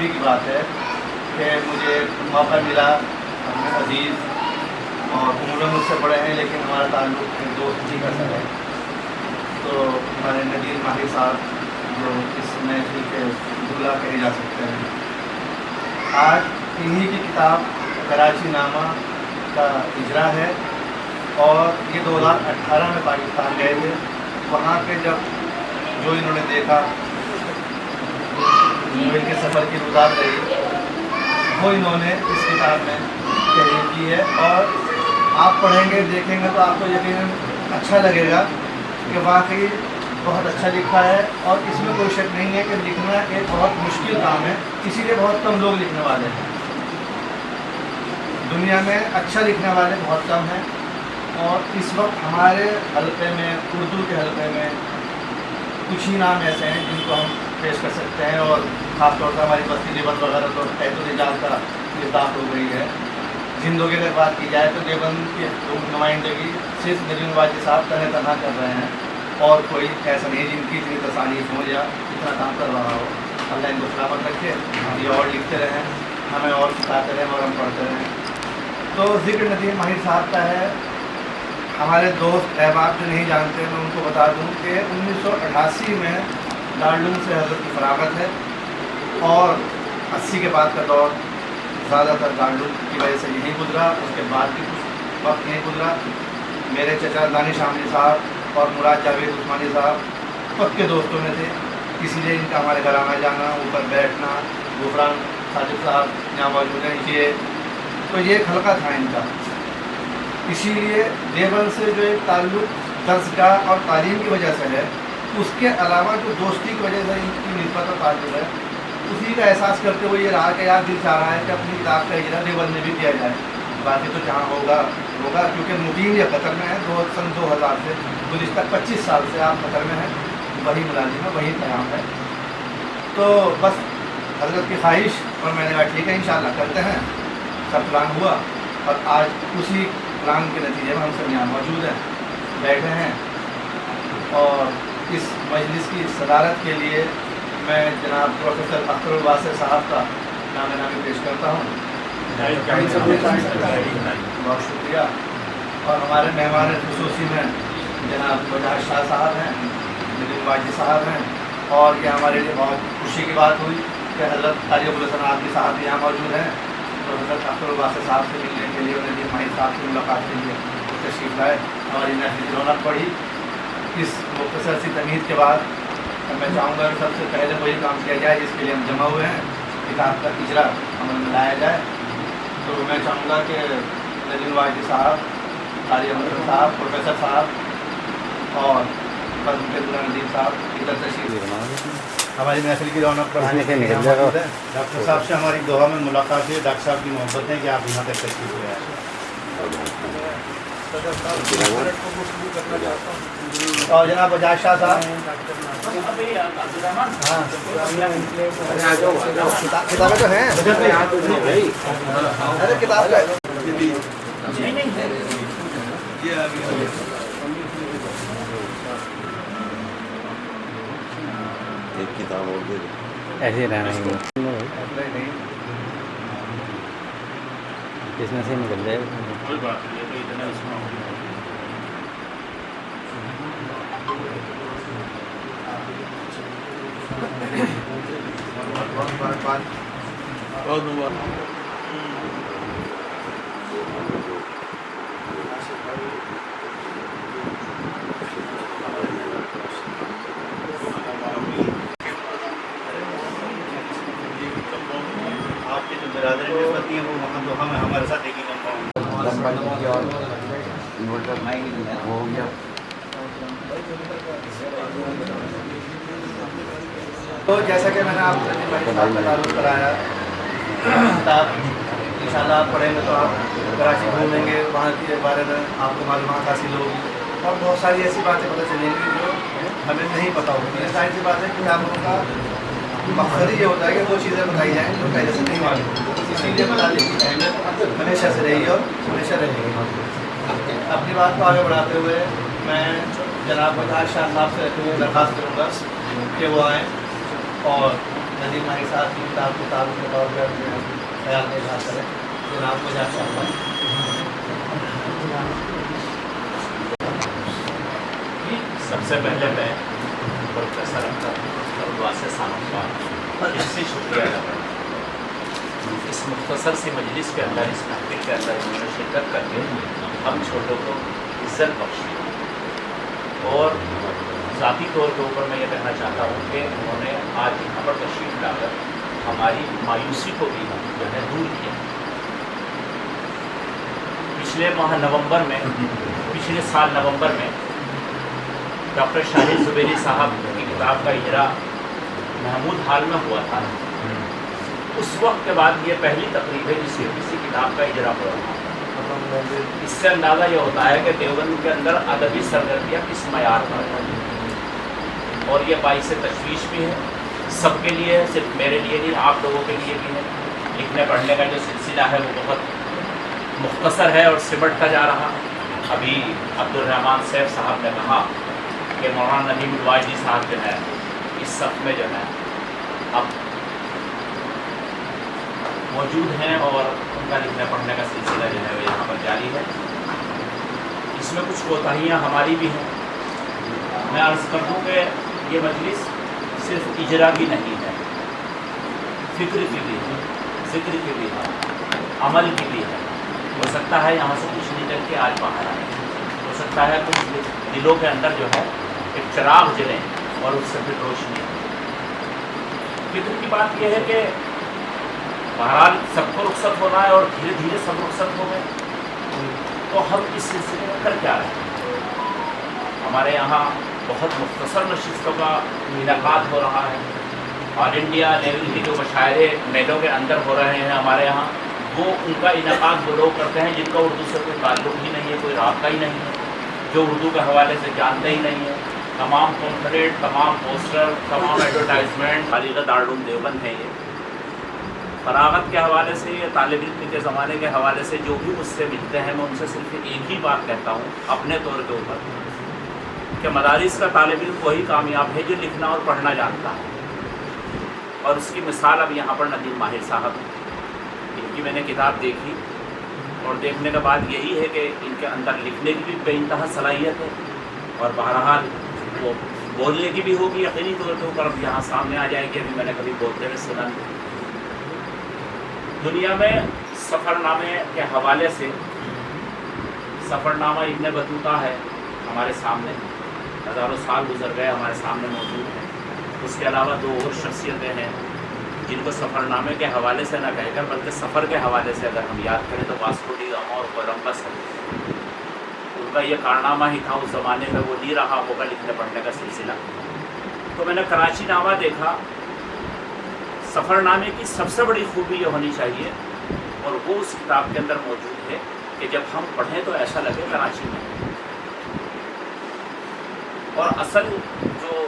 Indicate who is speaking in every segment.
Speaker 1: خوشی کی بات ہے کہ مجھے موقع ملا، اپنے عزیز اور عمر میں مجھ سے بڑے ہیں لیکن ہمارا تعلق ایک دوستی کا سا ہے، تو ہمارے ندیر ماہر صاحب جو اس محفل کے دولہا کہے جا سکتے ہیں، آج انہی کی کتاب کراچی نامہ کا اجرا ہے، اور یہ 2018 میں پاکستان گئے تھے۔ وہاں پہ جب جو انہوں نے دیکھا، جو ان کے سفر کی گزار رہی، وہ انہوں نے اس کتاب میں تحریر کی ہے، اور آپ پڑھیں گے دیکھیں گے تو آپ کو یقیناً اچھا لگے گا کہ واقعی بہت اچھا لکھا ہے، اور اس میں کوئی شک نہیں ہے کہ لکھنا ایک بہت مشکل کام ہے، اسی لیے بہت کم لوگ لکھنے والے ہیں۔ دنیا میں اچھا لکھنے والے بہت کم ہیں، اور اس وقت ہمارے حلقے میں، اردو کے حلقے میں کچھ ہی نام ایسے ہیں جن کو ہم پیش کر سکتے ہیں، اور خاص طور سے ہماری بستی دیوبند وغیرہ تو قید الرجال کا اطلاق ہو گئی ہے۔ زندوں کی اگر بات کی جائے تو دیوبند کی نمائندگی صرف ندیم واجد صاحب تنہا کر رہے ہیں، اور کوئی ایسا نہیں جن کی اتنی تصانیف ہو یا اتنا کام کر رہا ہو۔ اللہ ان کو سلامت رکھے، یہ اور لکھتے رہیں، ہمیں اور سکھاتے رہیں اور ہم پڑھتے رہیں۔ تو ذکر ندیم ماہر صاحب کا ہے۔ ہمارے دوست احباب جو نہیں جانتے میں ان کو بتا دوں کہ 1988 میں دارالعلوم سے حضرت کی فراغت ہے، اور 80 کے بعد کا دور زیادہ تر دارالعلوم کی وجہ سے یہیں گزرا، اس کے بعد بھی کچھ وقت یہیں گزرا۔ میرے چچا دانش عاملی صاحب اور مراد جاوید عثمانی صاحب پکے دوستوں میں تھے، اسی لیے ان کا ہمارے گھر آنا جانا، اوپر بیٹھنا، غفران صادق صاحب یہاں موجود ہیں، تو یہ ایک حلقہ تھا ان کا۔ اسی لیے دیوبند سے جو ایک تعلق درسگاہ اور تعلیم کی وجہ سے ہے، اس کے علاوہ جو دوستی کی وجہ سے ان کی نسبت اور تعلق ہے، اسی کا احساس کرتے ہوئے یہ رہا کہ یار دل چاہ رہا ہے کہ اپنی کتاب کا اجرا دیوبند میں بھی کیا جائے۔ باقی تو جہاں ہوگا ہوگا، کیونکہ مقیم یا قطر میں ہے، سن 2000 سے گزشتہ 25 سال سے آپ قطر میں ہیں، وہی ملازم ہے، وہی قیام ہے۔ تو بس حضرت کی خواہش، اور میں نے کہا ٹھیک ہے انشاءاللہ کرتے ہیں، سب پلان ہوا، اور آج اسی پلان کے نتیجے میں ہم سب یہاں موجود ہیں، بیٹھے ہیں۔ اور اس مجلس کی صدارت کے لیے میں جناب پروفیسر اختر الواسع صاحب کا نام نامی پیش کرتا ہوں۔ بہت شکریہ۔ اور ہمارے مہمان خصوصی میں جناب بجاج شاہ صاحب ہیں، ندیم واجد صاحب ہیں، اور یہ ہمارے لیے بہت خوشی کی بات ہوئی کہ حضرت قاری ابوالحسن آدمی صاحب یہاں موجود ہیں، پروفیسر اختر الواسع صاحب سے ملنے کے لیے اور ندیم ماہر صاحب سے ملاقات کے لیے تشریف لائے۔ ہماری محفل کی رونق پڑھی۔ اس مختصر سی تمہید کے بعد میں چاہوں گا کہ سب سے پہلے وہی کام کیا جائے جس کے لیے ہم جمع ہوئے ہیں، کتاب کا اجرا عمل میں لایا جائے۔ تو میں چاہوں گا کہ ندیم واجد صاحب، قاری ابوالحسن صاحب، پروفیسر صاحب اور فضل کے ندیم صاحب ادھر تشریف ہماری محفل کی رونق بڑھانے کے لیے موجود ہے۔ ڈاکٹر صاحب سے ہماری دوحہ میں ملاقات ہوئی، ڈاکٹر صاحب کی محبت ہے کہ آپ یہاں تک تشریف لے آئے۔ اور جناب بجاج شاہ صاحب، کتابیں تو ہیں، ارے کتاب کا
Speaker 2: ایک کتاب اور دے دو،
Speaker 3: ایسے رہنا ہی اس میں سے نکل جائے گا۔
Speaker 2: بہت مبارک۔
Speaker 1: آپ کی جو برادری نسبتی ہے وہ وہاں دوحہ میں ہمارے ساتھ ایک ہی
Speaker 2: ہو گیا۔
Speaker 1: تو جیسا کہ میں نے آپ سے تعارف کرایا، کتاب انشاءاللہ آپ پڑھیں گے تو آپ کراچی گھومیں گے، وہاں کے بارے میں آپ کو معلومات حاصل ہوگی، اور بہت ساری ایسی باتیں پتہ چلیں گی جو ہمیں نہیں پتہ ہوتی ہیں۔ ظاہر سی بات ہے کتابوں کا مقصد یہ ہوتا ہے کہ وہ چیزیں بتائی جائیں جو پہلے سے نہیں معلوم، اسی لیے مطالعے کی اہمیت ہمیشہ سے رہی ہے اور ہمیشہ رہے گی۔ اپنی بات کو آگے بڑھاتے ہوئے میں جناب بجاج شاہ صاحب سے درخواست کروں گا کہ وہ آئیں اور ندیم ماہی صاحب کی کتاب کے تعلق کے طور پر خیال کا اظہار کریں جناب کو جا چاہتا ہوں.
Speaker 4: سب سے پہلے میں پروفیسر اختر واسع صاحب کا اس سے شکریہ ادا کرتا ہوں. اس مختصر سی مجلس کے اندر اس محفل کے اندر انہوں نے شرکت کر کے ہم چھوٹوں کو عزت بخشی اور ذاتی طور کے اوپر میں یہ کہنا چاہتا ہوں کہ انہوں نے آج یہاں پر تشریف لا کر ہماری مایوسی کو بھی جو ہے دور کیا. پچھلے سال نومبر میں ڈاکٹر شاہد زبیری صاحب کی کتاب کا اجرا محمود ہال میں ہوا تھا. اس وقت کے بعد یہ پہلی تقریب ہے جس میں کسی کتاب کا اجرا ہو رہا ہے. اس سے اندازہ یہ ہوتا ہے کہ دیوبند کے اندر ادبی سرگرمیاں کس معیار پر ہیں اور یہ باعث تشویش بھی ہے سب کے لیے ہے, صرف میرے لیے نہیں آپ لوگوں کے لیے بھی ہے. لکھنے پڑھنے کا جو سلسلہ ہے وہ بہت مختصر ہے اور سمٹتا جا رہا. ابھی عبدالرحمان سیف صاحب نے کہا کہ مولانا ندیم الواجدی صاحب جو ہے اس صف میں جو ہے اب موجود ہیں اور ان کا لکھنے پڑھنے کا سلسلہ جو ہے وہ یہاں پر جاری ہے. اس میں کچھ کوتاہیاں ہماری بھی ہیں. میں عرض کر دوں کہ یہ مجلس صرف اجرا کی نہیں ہے, فکر کی بھی ہے, ذکر کی بھی ہے, عمل کی بھی ہے. ہو سکتا ہے یہاں سے کچھ نکل کے آج باہر آئے, ہو سکتا ہے کچھ دلوں کے اندر جو ہے ایک چراغ جلیں اور اس سے پھر روشنی. فکر کی بات یہ ہے کہ بہرحال سب کو رخصت ہونا ہے اور دھیرے دھیرے سب رخصت ہو گئے, تو ہم اس سلسلے میں کر کیا رہے ہیں. ہمارے یہاں بہت مختصر نشستوں کا انعقاد ہو رہا ہے. آل انڈیا لیول کے جو مشاعرے میلوں کے اندر ہو رہے ہیں ہمارے یہاں, وہ ان کا انعقاد وہ لوگ کرتے ہیں جن کا اردو سے کوئی تعلق ہی نہیں ہے, کوئی رابطہ ہی نہیں ہے, جو اردو کے حوالے سے جانتے ہی نہیں ہیں. تمام پمفلیٹ, تمام پوسٹر, تمام ایڈورٹائزمنٹ خالیہ دارالعلوم دیوبند ہیں. یہ فراغت کے حوالے سے, یہ طالب علم کے زمانے کے حوالے سے جو بھی مجھ سے ملتے ہیں میں ان سے صرف ایک ہی بات کہتا ہوں اپنے طور کے اوپر کہ مدارس کا طالب علم وہی کامیاب ہے جو لکھنا اور پڑھنا جانتا ہے. اور اس کی مثال اب یہاں پر ندیم ماہر صاحب, ان کی میں نے کتاب دیکھی اور دیکھنے کے بعد یہی ہے کہ ان کے اندر لکھنے کی بھی بے انتہا صلاحیت ہے اور بہرحال وہ بولنے کی بھی ہوگی یقینی طور کے اوپر اب یہاں سامنے آ جائے گی. ابھی میں نے کبھی بولتے ہوئے سنا نہیں. دنیا میں سفر نامے کے حوالے سے سفر نامہ ابن بطوطہ ہے ہمارے سامنے, ہزاروں سال گزر گئے ہمارے سامنے موجود ہیں. اس کے علاوہ دو اور شخصیتیں ہیں جن کو سفر نامے کے حوالے سے نہ کہہ کر بلکہ سفر کے حوالے سے اگر ہم یاد کریں تو واسکو ڈی گاما اور کولمبس ہے. ان کا یہ کارنامہ ہی تھا اس زمانے میں, وہ نہیں رہا ہوگا لکھنے پڑھنے کا سلسلہ. تو میں نے کراچی نامہ دیکھا. سفر نامے کی سب سے بڑی خوبی یہ ہونی چاہیے اور وہ اس کتاب کے اندر موجود ہے کہ جب ہم پڑھیں تو ایسا لگے کراچی میں. اور اصل جو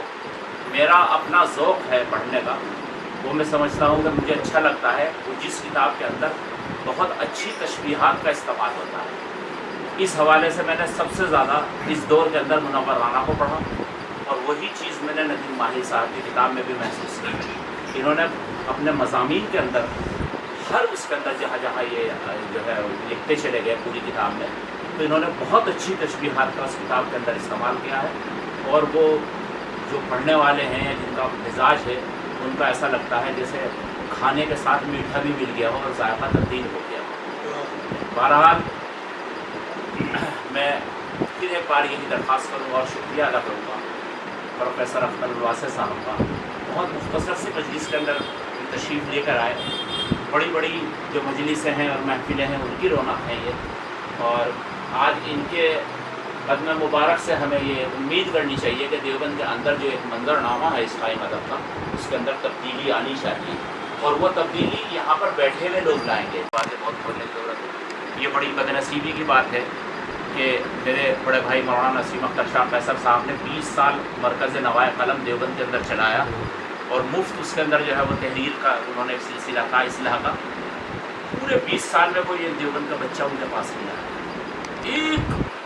Speaker 4: میرا اپنا ذوق ہے پڑھنے کا وہ میں سمجھتا ہوں کہ مجھے اچھا لگتا ہے وہ جس کتاب کے اندر بہت اچھی تشبیہات کا استعمال ہوتا ہے. اس حوالے سے میں نے سب سے زیادہ اس دور کے اندر منور رانا کو پڑھا اور وہی چیز میں نے ندیم ماہر صاحب کی کتاب میں بھی محسوس کی. انہوں نے اپنے مضامین کے اندر ہر اس کے اندر جہاں جہاں یہ جو ہے لکھتے چلے گئے پوری کتاب میں, تو انہوں نے بہت اچھی تشبیہات کا اس کتاب کے اندر استعمال کیا ہے. اور وہ جو پڑھنے والے ہیں جن کا مزاج ہے ان کا ایسا لگتا ہے جیسے کھانے کے ساتھ میٹھا بھی مل گیا ہو اور ذائقہ تبدیل ہو گیا ہو. بہرحال میں پھر ایک بار یہی درخواست کروں گا اور شکریہ ادا کروں گا پروفیسر اختر واسع صاحب کا. بہت مختصر سی مجلس کے اندر تشریف لے کر آئے. بڑی بڑی جو مجلسیں ہیں اور محفلیں ہیں ان کی رونق ہیں یہ, اور آج ان کے قدم مبارک سے ہمیں یہ امید کرنی چاہیے کہ دیوبند کے اندر جو ایک منظر نامہ ہے اسلامی مذہب کا اس کے اندر تبدیلی آنی چاہیے اور وہ تبدیلی یہاں پر بیٹھے ہوئے لوگ لائیں گے. باتیں بہت بولنے کی ضرورت ہے. یہ بڑی بد نصیبی کی بات ہے کہ میرے بڑے بھائی مولانا نسیم اختر شاہ قیصر صاحب نے 20 سال مرکز نوائے قلم دیوبند کے اندر چلایا اور مفت اس کے اندر جو ہے وہ تحریر کا انہوں نے سلسلہ کا اصلاح کا. پورے 20 سال میں کوئی ایک دیوبند کا بچہ ان کے پاس نہیں آیا.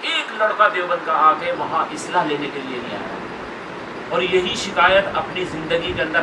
Speaker 4: ایک لڑکا دیوبند کا آ کے وہاں اصلاح لینے کے لیے نہیں آیا. اور یہی شکایت اپنی زندگی کے اندر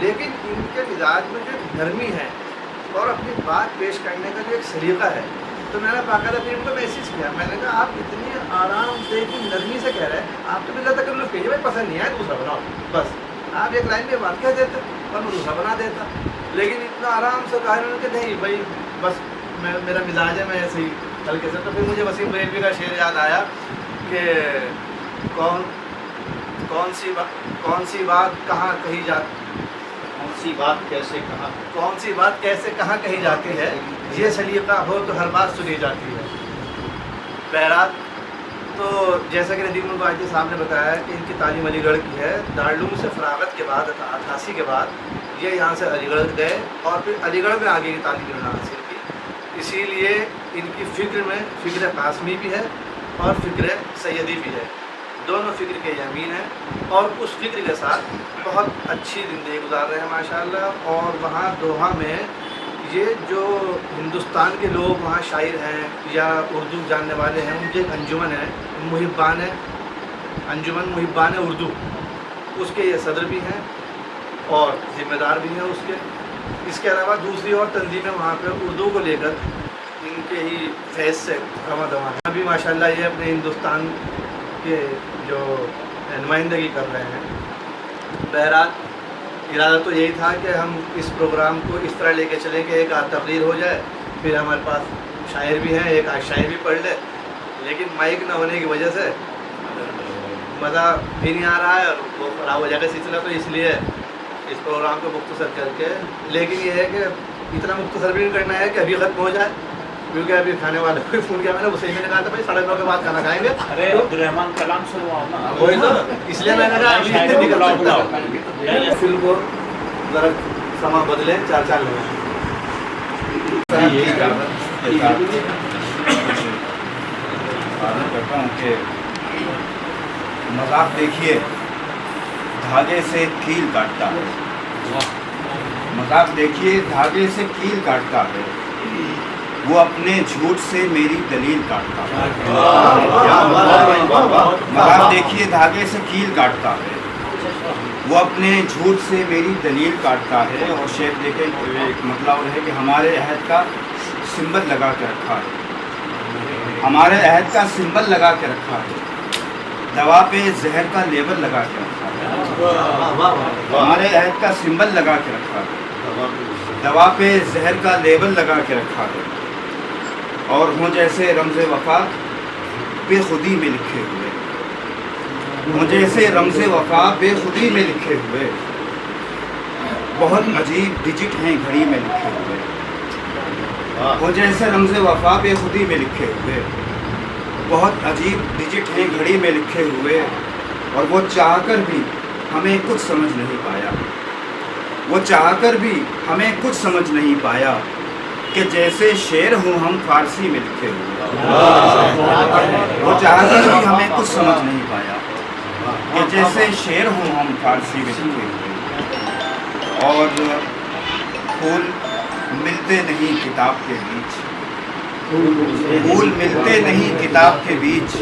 Speaker 1: لیکن ان کے مزاج میں جو نرمی ہے اور اپنی بات پیش کرنے کا جو ایک سلیقہ ہے، تو میں نے باقاعدہ پھر ان کو میسیج کیا، میں نے کہا آپ اتنی آرام سے اتنی نرمی سے کہہ رہے ہیں، آپ تو بھی زیادہ تکلف کیجیے، بھائی پسند نہیں آیا دوسرا بناؤ، بس آپ ایک لائن میں بات کہہ دیتے اور میں دوسرا بنا دیتا، لیکن اتنا آرام سے کہا انہوں نے کہ نہیں بھائی بس میرا مزاج ہے، میں ایسے ہی ہلکے سے. تو پھر مجھے وسیم بریلوی کا شعر یاد آیا کہ کون سی بات کہاں کہی جاتی،
Speaker 3: کون سی بات کیسے کہاں
Speaker 1: کہی جاتی ہے، یہ سلیقہ ہو تو ہر بات سنی جاتی ہے. بہرحال تو جیسا کہ ندیم القاضی صاحب نے بتایا کہ ان کی تعلیم علی گڑھ کی ہے. دارالعلوم سے فراغت کے بعد 88 کے بعد یہ یہاں سے علی گڑھ گئے اور پھر علی گڑھ میں آگے کی تعلیم انہوں نے حاصل کی. اسی لیے ان کی فکر میں فکر قاسمی بھی ہے اور فکر سیدی بھی ہے، دونوں فکر کے یمین ہیں اور اس فکر کے ساتھ بہت اچھی زندگی گزار رہے ہیں ماشاءاللہ. اور وہاں دوحہ میں یہ جو ہندوستان کے لوگ وہاں شاعر ہیں یا اردو جاننے والے ہیں، ان کی ایک انجمن ہے، انجمن محبان اردو، اس کے یہ صدر بھی ہیں اور ذمہ دار بھی ہیں اس کے. اس کے علاوہ دوسری اور تنظیمیں وہاں پہ اردو کو لے کر ان کے ہی فیض سے رواں دواں ہیں. ابھی ماشاءاللہ یہ اپنے ہندوستان کے جو نمائندگی کر رہے ہیں. بہرحال ارادہ تو یہی تھا کہ ہم اس پروگرام کو اس طرح لے کے چلیں کہ ایک آدھ تقریر ہو جائے، پھر ہمارے پاس شاعر بھی ہیں، ایک آدھ شاعر بھی پڑھ لے، لیکن مائک نہ ہونے کی وجہ سے مزہ بھی نہیں آ رہا ہے اور وہ خراب ہو جائے گا سلسلہ. تو اس لیے اس پروگرام کو مختصر کر کے، لیکن یہ ہے کہ اتنا مختصر بھی نہیں کرنا ہے کہ ابھی ختم ہو جائے، کیونکہ ابھی کھانے والے کو فون کیا میں نے اسے میں نے کہا تھا بھائی 9:30 کے بعد کھانا کھائیں گے.
Speaker 4: ارے عبدالرحمان کلام سنواؤ نا،
Speaker 1: وہی تو اس لیے میں نے کہا فلم کو ذرا سما بدلیں، 4 لوگ
Speaker 5: کرتا ہوں کہ مذاق دیکھیے دھاگے سے کیل کاٹتا ہے، مذاق دیکھیے دھاگے سے کیل کاٹتا ہے، وہ اپنے جھوٹ سے میری دلیل کاٹتا ہے. مذاق دیکھیے دھاگے سے کیل کاٹتا ہے، وہ اپنے جھوٹ سے میری دلیل کاٹتا ہے. اور شعر دیکھیں ایک مطلب اور ہے کہ ہمارے عہد کا سمبل لگا کے رکھا ہے، ہمارے عہد کا سمبل لگا کے رکھا ہے، دوا پہ زہر کا لیبل لگا کے رکھا ہے، ہمارے عہد کا سمبل لگا کے رکھا ہے، دوا پہ زہر کا لیبل لگا کے رکھا ہے. اور ہوں جیسے رمز وفا بے خودی میں لکھے ہوئے، ہوں جیسے رمز وفا بے خودی میں لکھے ہوئے، بہت عجیب ڈیجٹ ہیں گھڑی میں لکھے ہوئے. ہوں جیسے رمز وفا بے خودی میں لکھے ہوئے، بہت عجیب ڈیجٹ ہیں گھڑی میں لکھے ہوئے. اور وہ چاہ کر بھی ہمیں کچھ سمجھ نہیں پایا، وہ چاہ کر بھی ہمیں کچھ سمجھ نہیں پایا کہ جیسے شعر ہوں ہم فارسی میں لکھے ہوئے. وہ چاہ کر بھی ہمیں کچھ سمجھ نہیں پایا کہ جیسے شعر ہوں ہم فارسی میں لکھے ہوئے. اور پھول ملتے نہیں کتاب کے بیچ، پھول ملتے نہیں کتاب کے بیچ،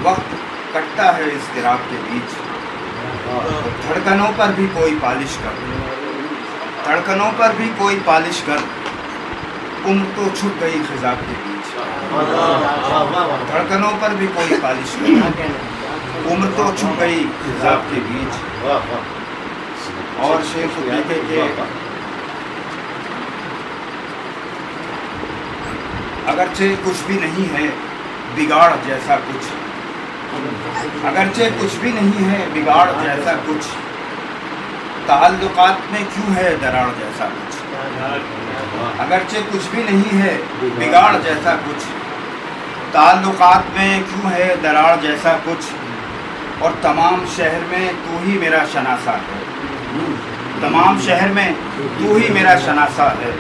Speaker 5: وقت کٹتا ہے اضطراب کے بیچ. دھڑکنوں پر بھی کوئی پالش کر، دھڑکنوں پر بھی کوئی پالش کر، عمر تو چھپ گئی خضاب کے بیچ. دھڑکنوں پر بھی کوئی پالش کر، عمر تو چھپ گئی خضاب کے بیچ. اور شعر کو دیکھے کہ اگرچہ کچھ بھی نہیں ہے بگاڑ جیسا کچھ، اگرچہ کچھ بھی نہیں ہے بگاڑ جیسا کچھ، تعلقات میں کیوں ہے دراڑ جیسا کچھ. اگرچہ کچھ بھی نہیں ہے بگاڑ جیسا کچھ، تعلقات میں کیوں ہے دراڑ جیسا کچھ. اور تمام شہر میں تو ہی میرا شناسا ہے، تمام شہر میں تو ہی میرا شناسا ہے.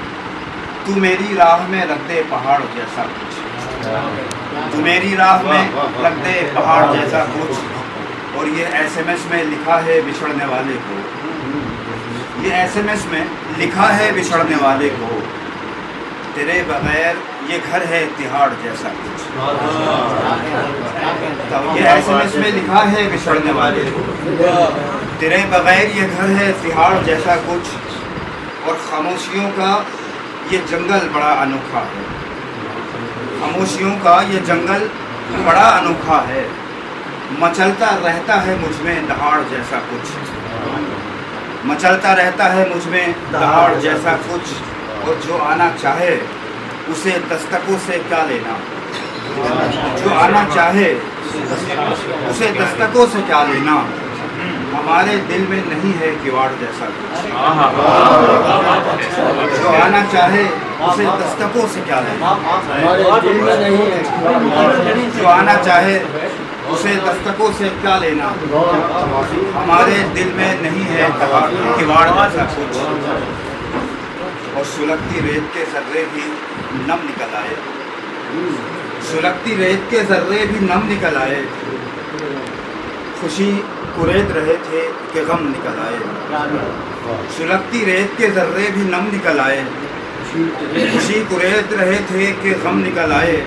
Speaker 5: تو میری راہ میں رکھ دے پہاڑ جیسا کچھ، تو میری راہ میں رکھ دے پہاڑ جیسا کچھ. اور یہ SMS میں لکھا ہے بچھڑنے والے کو، یہ SMS میں لکھا ہے بچھڑنے والے کو، تیرے بغیر یہ گھر ہے تہاڑ جیسا کچھ. یہ SMS میں لکھا ہے بچھڑنے والے کو. تیرے بغیر یہ گھر ہے تہاڑ جیسا کچھ، اور خاموشیوں کا یہ جنگل بڑا انوکھا ہے، خاموشیوں کا یہ جنگل بڑا انوکھا ہے، مچلتا رہتا ہے مجھ میں دہاڑ جیسا کچھ، مچلتا رہتا ہے مجھ میں دہاڑ جیسا کچھ، اور جو آنا چاہے اسے دستکوں سے کیا لینا، جو آنا چاہے اسے دستکوں سے کیا لینا، ہمارے دل میں نہیں ہے کیواڑ جیسا کچھ، جو آنا چاہے اسے دستکوں سے کیا لینا، جو آنا چاہے اسے دستکوں سے کیا لینا، ہمارے دل میں نہیں ہے کیواڑ جیسا کچھ، اور سلگتی ریت کے ذرے بھی نم نکل آئے، سلگتی ریت کے ذرے بھی نم نکل آئے، خوشی کریت رہے تھے کہ غم نکل آئے، سلگتی ریت کے ذرے بھی نم نکل آئے، خوشی کریت رہے تھے کہ غم نکل آئے،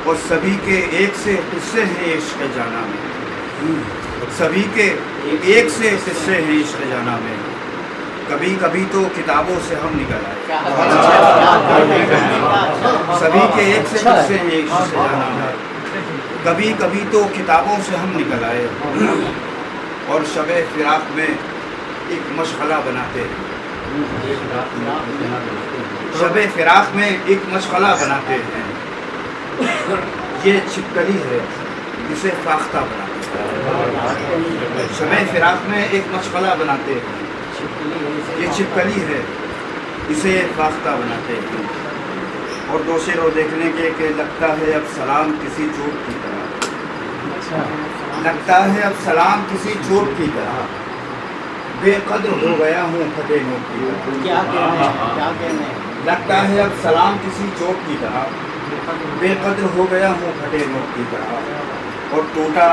Speaker 5: اور سبھی کے ایک سے قصے ہیں عشق جانا میں، سبھی کے ایک سے قصے ہیں عشق جانا میں، کبھی کبھی تو کتابوں سے ہم نکل آئے، سبھی کے ایک سے قصے ہیں عشق جانا میں، کبھی کبھی تو کتابوں سے ہم نکل آئے، اور شب فراق میں ایک مشغلہ بناتے ہیں، شب فراق میں ایک مشغلہ بناتے ہیں، یہ چھپکلی ہے اسے فاختہ بناتے ہیں، شب فراق میں ایک مشغلہ بناتے ہیں، یہ چھپکلی ہے اسے فاختہ بناتے ہیں، اور دو شعر دیکھنے کے کہ لگتا ہے اب سلام کسی چوٹ کی طرح، لگتا ہے اب سلام کسی چوٹ کی طرح، بے قدر ہو گیا ہوں پھٹے نوٹ کی طرح، لگتا ہے اب سلام کسی چوٹ کی طرح، بے قدر ہو گیا ہوں پھٹے نوٹ کی طرح، اور ٹوٹا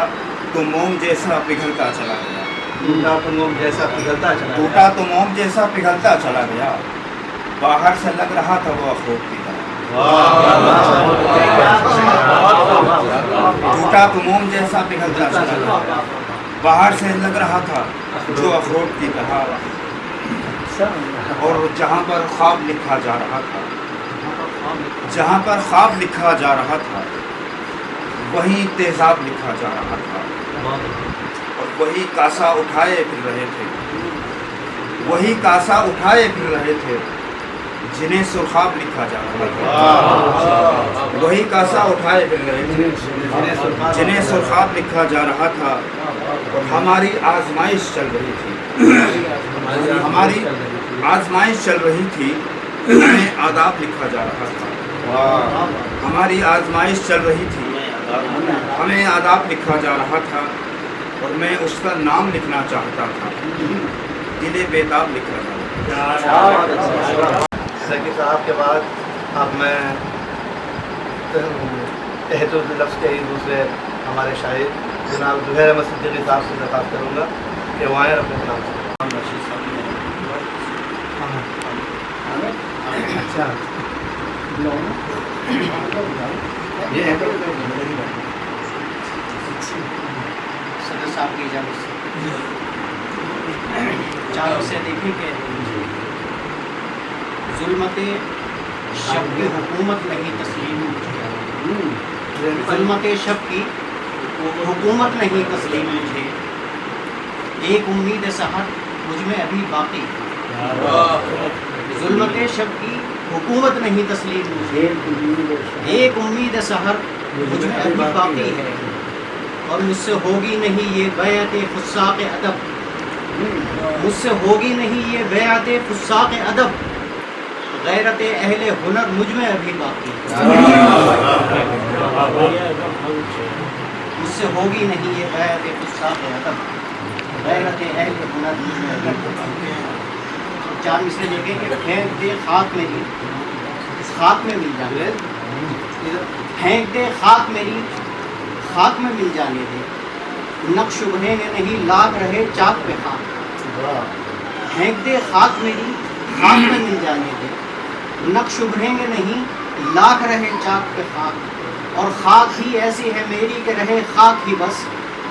Speaker 5: تو موم جیسا پگھلتا چلا گیا،
Speaker 1: ٹوٹا تو موم جیسا پگھلتا چلا گیا،
Speaker 5: ٹوٹا تو موم جیسا پگھلتا چلا گیا، باہر سے لگ رہا تھا وہ اخروٹ کی طرح، ٹوٹا تو موم جیسا پگھلتا چلا گیا، باہر سے لگ رہا تھا جو اخروٹ کی طرح، اور جہاں پر خواب لکھا جا رہا تھا، جہاں پر خواب لکھا جا رہا تھا وہیں تیزاب لکھا جا رہا تھا، اور وہی کاسا اٹھائے پھر رہے تھے، وہی کاسا اٹھائے پھر رہے تھے جنہیں سرخاب لکھا جا رہا تھا، وہی کاسا اٹھائے پھر رہے تھے جنہیں سرخاب لکھا جا رہا تھا، اور ہماری آزمائش چل رہی تھی، ہماری آزمائش چل رہی تھی، ہمیں آداب لکھا جا رہا تھا، ہماری آزمائش چل رہی تھی، ہمیں آداب لکھا جا رہا تھا، اور میں اس کا نام لکھنا چاہتا تھا، دل بیتاب لکھا جا رہا تھا۔
Speaker 1: ذکی صاحب کے بعد اب میں تحت لفظ کے ہی دوسرے ہمارے شاعر جناب زہیر احمد صدیقی صاحب سے درخواست کروں گا کہ وہ آئیں اپنے کلام سے۔ اچھا یہ
Speaker 6: صدر صاحب کی اجازت سے چاروں سے دیکھیں کہ ظلمت شب کی حکومت نہیں تسلیم مجھے، ظلمت شب کی حکومت نہیں تسلیم مجھے، ایک امید سحر مجھ میں ابھی باقی، ظلمت شب کی حکومت نہیں تسلیم مجھے، ایک امید سحر مجھ میں ابھی باقی ہے، اور مجھ سے ہوگی نہیں یہ بیعت فساق ادب، مجھ سے ہوگی نہیں یہ بیعت فساق ادب، غیرت اہل ہنر مجھ میں ابھی باقی، مجھ سے ہوگی نہیں یہ بیعت فساق ادب، غیرت اہل ہنر مجھ میں ابھی باقی۔ چار مصرے دیکھیں کہ پھینک دے خاک میری اس خاک میں مل جانے دے، پھینک دے خاک میری خاک میں مل جانے دے، نقش ابھریں گے نہیں لاکھ رہے چاک پہ خاک، پھینک دے خاک میری خاک میں مل جانے دے، نقش ابھریں گے نہیں لاکھ رہے چاک پہ خاک، اور خاک ہی ایسی ہے میری کہ رہے خاک ہی بس،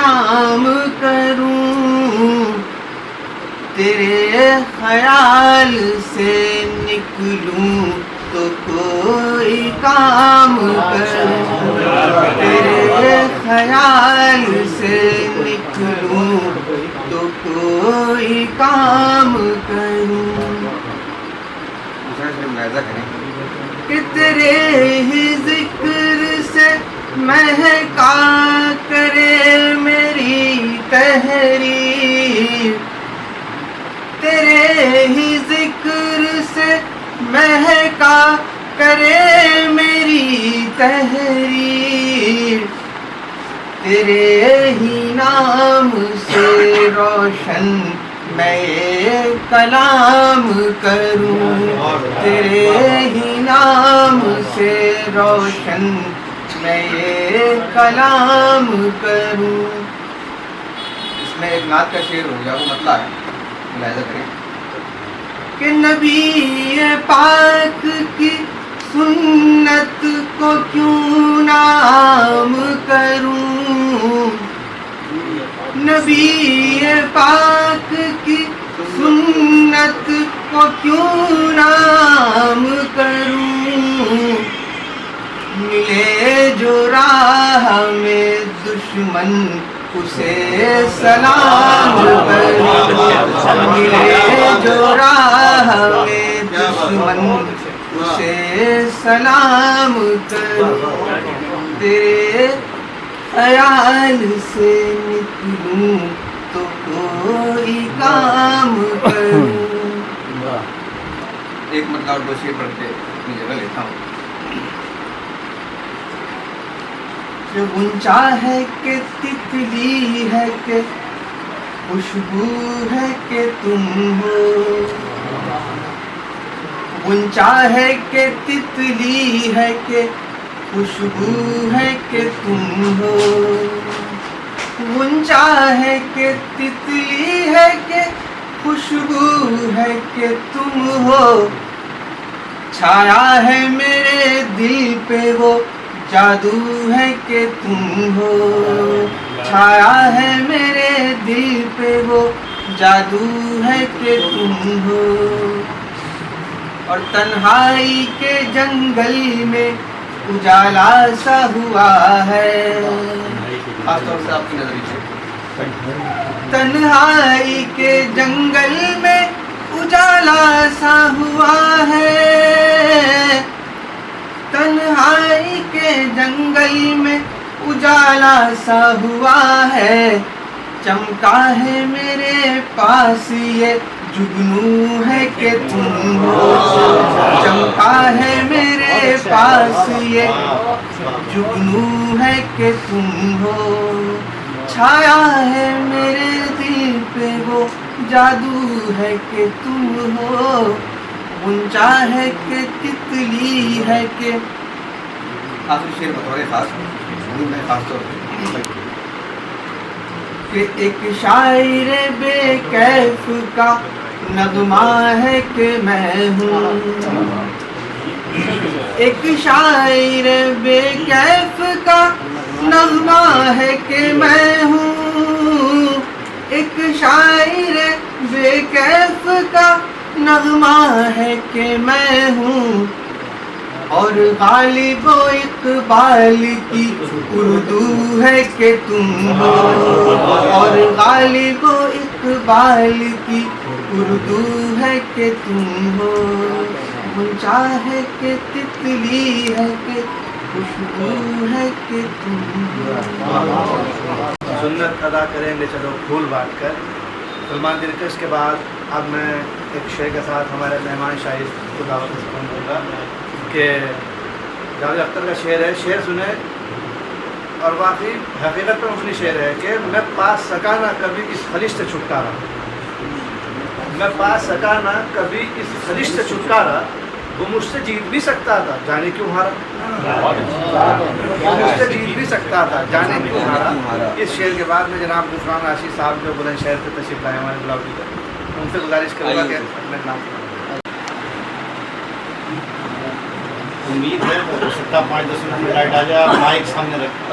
Speaker 6: نام کروں، تیرے خیال سے نکلوں تو کوئی کام کروں، تیرے خیال سے نکلوں تو کوئی کام کروں،
Speaker 7: دوسرا شعر ملاحظہ کریں
Speaker 6: کہ تیرے ہی ذکر سے مہکا کرے میری تحریر، تیرے ہی ذکر سے مہکا کرے میری تحریر، تیرے ہی نام سے روشن میں یہ کلام کروں، تیرے ہی نام سے روشن میں یہ کلام کروں۔
Speaker 7: اس میں ایک نعت کا شعر ہو گیا، وہ مطلع ہے، ملاحظہ کریں
Speaker 6: کہ نبی پاک کی سنت کو کیوں نہ عام کروں، نبی پاک کی سنت کو کیوں نہ عام کروں، ملے جو راہ میں دشمن اسے سلام کروں، ملے جو راہ میں دشمن اسے سلام کروں، تیرے خیال سے نکلوں تو کوئی کام کروں۔
Speaker 7: ایک مطلع اور دو شعر پڑھ کے اپنی جگہ لیتا ہوں۔
Speaker 6: جو غنچہ ہے کہ تتلی ہے کہ خوشبو ہے کہ تم ہو، غنچہ ہے کہ تتلی ہے کہ خوشبو ہے کہ تم ہو، غنچہ ہے کہ تتلی ہے کہ خوشبو ہے کہ تم ہو، چھایا ہے میرے دل پہ وہ جادو ہے کہ تم ہو، چھایا ہے میرے دل پہ وہ جادو ہے کہ تم ہو، اور تنہائی کے جنگل میں اجالا سا ہوا ہے،
Speaker 7: خاص طور سے آپ کی نظری سے
Speaker 6: تنہائی کے جنگل میں اجالا سا ہوا ہے، تنہائی کے جنگل میں اجالا سا ہوا ہے، چمکا ہے میرے پاس یہ جگنو ہے کہ تم ہو، چمکا ہے میرے پاس یہ جگنو ہے کہ تم ہو، چھایا ہے میرے دل پہ وہ جادو ہے کہ تم ہو، غنچہ ہے کہ تتلی ہے کہ
Speaker 7: آخری شعر بطور خاص میں خاص طور پہ
Speaker 6: کہ ایک شاعر بے کیف کا نغمہ ہے کہ میں ہوں، ایک شاعر بے کیف کا نغمہ ہے کہ میں ہوں، ایک شاعر بے کیف کا نغمہ ہے کہ میں ہوں، اور غالب و اقبال کی اردو ہے کہ تم ہو، اور غالب و اقبال کی اردو ہے کہ تم ہو، غنچہ ہے کہ تتلی ہے کہ خوشبو ہے کہ تم ہو۔
Speaker 1: سنت ادا کریں گے چلو پھول بانٹ کر۔ سلمان دلکش کے بعد اب میں ایک شعر کے ساتھ ہمارے مہمان شاعر کو دعوت دوں گا کہ جاوید اختر کا شعر ہے، شعر سنیں اور واقعی حقیقت پر مبنی شعر ہے کہ میں پا سکا نہ کبھی اس خلیج سے چھٹکارا، میں پا سکا نہ کبھی اس خلیج سے چھٹکارا، وہ مجھ سے جیت بھی سکتا تھا جانے کیوں ہارا، وہ مجھ سے جیت بھی سکتا تھا جانے کیوں ہارا۔ اس شعر کے بعد میں جناب غفران راشد صاحب جو بلند شہر سے تشریف لائے ہمارے بلاوٹی پر، ان سے گزارش کروں گا کہ اپنے نام
Speaker 3: امید ہے ہو سکتا 5-10 منٹ میں لائٹ آ جائے، آپ مائک سامنے رکھ۔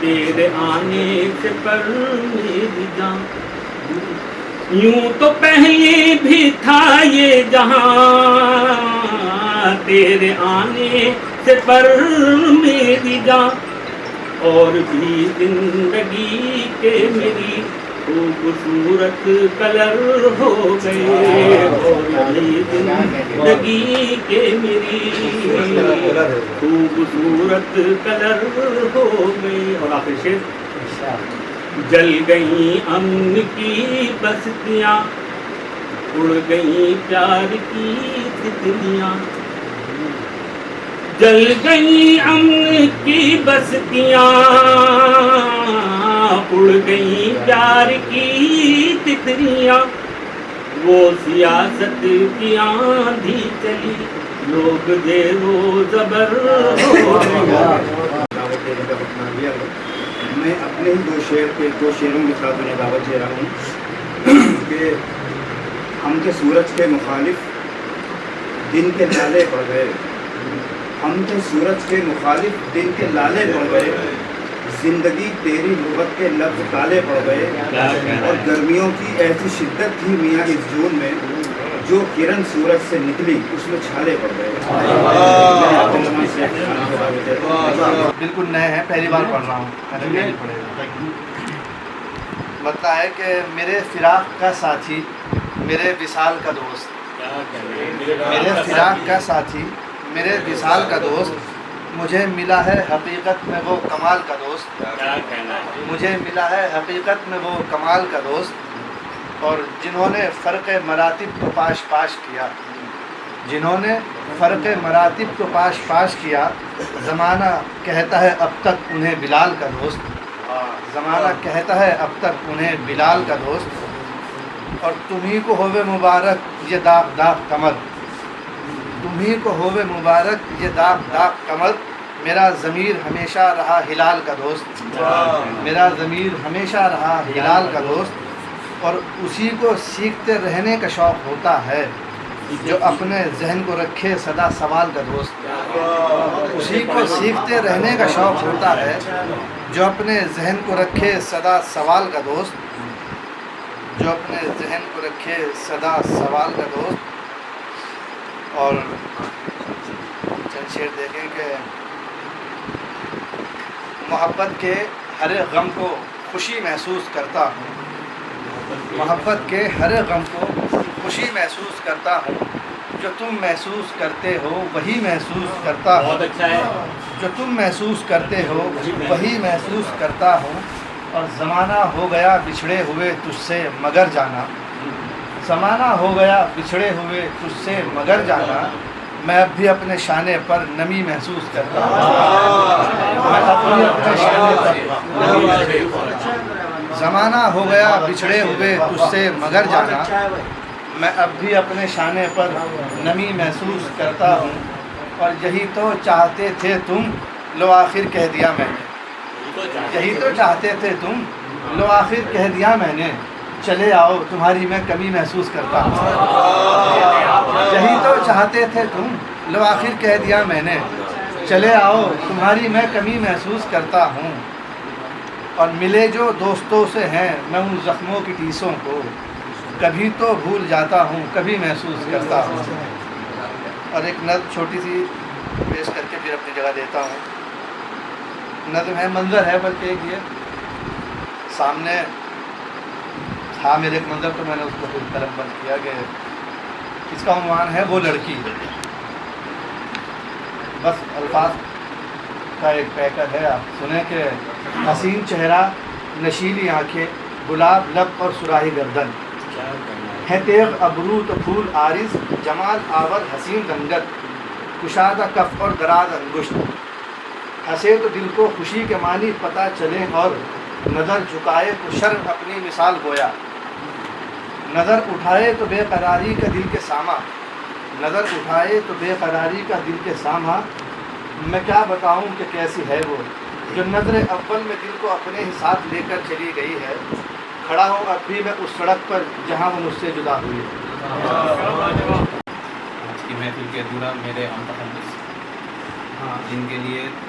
Speaker 8: تیرے آنے سے پر میری جان، یوں تو پہلے بھی تھا یہ جہاں، تیرے آنے سے پر میری جان، اور بھی زندگی کے میری خوبصورت کلر ہو گئے، اور بھی زندگی کے میری خوبصورت کلر ہو گئے۔ اور آخر شعر، جل گئیں امن کی بستیاں، اڑ گئیں پیار کی تتلیاں، جل گئیں امن کی بستیاں، اڑ گئیں پیار کی تتلیاں، وہ سیاست کی آندھی چلی، لوگ زیر و زبر ہو گئے۔
Speaker 5: میں اپنے ہی دو شعروں کے ساتھ انہیں دعوت دے رہا ہوں کہ ہم کے سورج کے مخالف دن کے لالے پڑ گئے، ہم کے سورج کے مخالف دن کے لالے پڑ گئے، زندگی تیری لغت کے لفظ کالے پڑ گئے، اور گرمیوں کی ایسی شدت تھی میاں اس جون میں، جو کرن سورج سے نکلی اس میں چھالے پڑ گئے۔
Speaker 1: بالکل نئے ہیں، پہلی بار پڑھ رہا ہوں، بتتا ہے کہ میرے فراق کا ساتھی، میرے وصال کا دوست، میرے فراق کا ساتھی، میرے وصال کا دوست، مجھے ملا ہے حقیقت میں وہ کمال کا دوست، مجھے ملا ہے حقیقت میں وہ کمال کا دوست، اور جنہوں نے فرق مراتب کو پاش پاش کیا، جنہوں نے فرق مراتب کو پاش پاش کیا، زمانہ کہتا ہے اب تک انہیں بلال کا دوست، زمانہ کہتا ہے اب تک انہیں بلال کا دوست، اور تمہیں کو ہووے مبارک یہ داغ داغ کمر، تمہیں کو ہووے مبارک یہ داغ داغ کمر، میرا ضمیر ہمیشہ رہا ہلال کا دوست، میرا ضمیر ہمیشہ رہا ہلال کا دوست، اور اسی کو سیکھتے رہنے کا شوق ہوتا ہے جو اپنے ذہن کو رکھے سدا سوال کا دوست، اسی کو سیکھتے رہنے کا شوق ہوتا ہے جو اپنے ذہن کو رکھے سدا سوال کا دوست، جو اپنے ذہن کو رکھے سدا سوال کا دوست۔ اور چند شعر دیکھیں کہ محبت کے ہر غم کو خوشی محسوس کرتا ہوں، محبت کے ہر غم کو خوشی محسوس کرتا ہوں، جو تم محسوس کرتے ہو وہی محسوس کرتا ہوں،
Speaker 8: بہت اچھا ہے،
Speaker 1: جو تم محسوس کرتے ہو وہی محسوس کرتا ہوں، اور زمانہ ہو گیا بچھڑے ہوئے تجھ سے مگر جانا، زمانہ ہو گیا بچھڑے ہوئے تجھ سے مگر جانا، میں اب بھی اپنے شانے پر نمی محسوس کرتا ہوں، میں اب بھی اپنے شانے پر زمانہ ہو گیا بچھڑے ہوئے تجھ سے مگر جانا، میں اب بھی اپنے شانے پر نمی محسوس کرتا ہوں، اور یہی تو چاہتے تھے تم لو آخر کہہ دیا میں نے، یہی تو چاہتے تھے تم لو آخر کہہ دیا میں نے، چلے آؤ تمہاری میں کمی محسوس کرتا ہوں، یہی تو چاہتے تھے تم لو آخر کہہ دیا میں نے، چلے آؤ تمہاری میں کمی محسوس کرتا ہوں، اور ملے جو دوستوں سے ہیں میں ان زخموں کی ٹیسوں کو کبھی تو بھول جاتا ہوں کبھی محسوس کرتا ہوں۔ اور ایک نظم چھوٹی سی پیش کر کے پھر اپنی جگہ دیتا ہوں، نظم ہے، منظر ہے بلکہ ایک یہ سامنے تھا میرے ایک منظر، تو میں نے اس کو پھر قلم بند کیا کہ اس کا عنوان ہے وہ لڑکی، بس الفاظ کا ایک پیکر ہے، آپ سنیں کہ حسین چہرہ، نشیلی آنکھیں، گلاب لب اور سراہی گردن، ہے تیغ ابرو تو پھول عارض، جمال آور حسین رنگت، کشادہ کف اور دراز انگشت، ہنسے تو دل کو خوشی کے معنی پتہ چلے، اور نظر جھکائے تو شرم اپنی مثال گویا، نظر اٹھائے تو بے قراری کا دل کے ساماں، نظر اٹھائے تو بے قراری کا دل کے ساماں، میں کیا بتاؤں کہ کیسی ہے وہ جو نظر اول میں دل کو اپنے ہی ساتھ لے کر چلی گئی ہے، کھڑا ہوں اب بھی میں اس سڑک پر جہاں وہ مجھ سے جدا ہوئی ہے۔
Speaker 7: آج کی محفل کے ادھورا میرے ہم متحدث جن کے لیے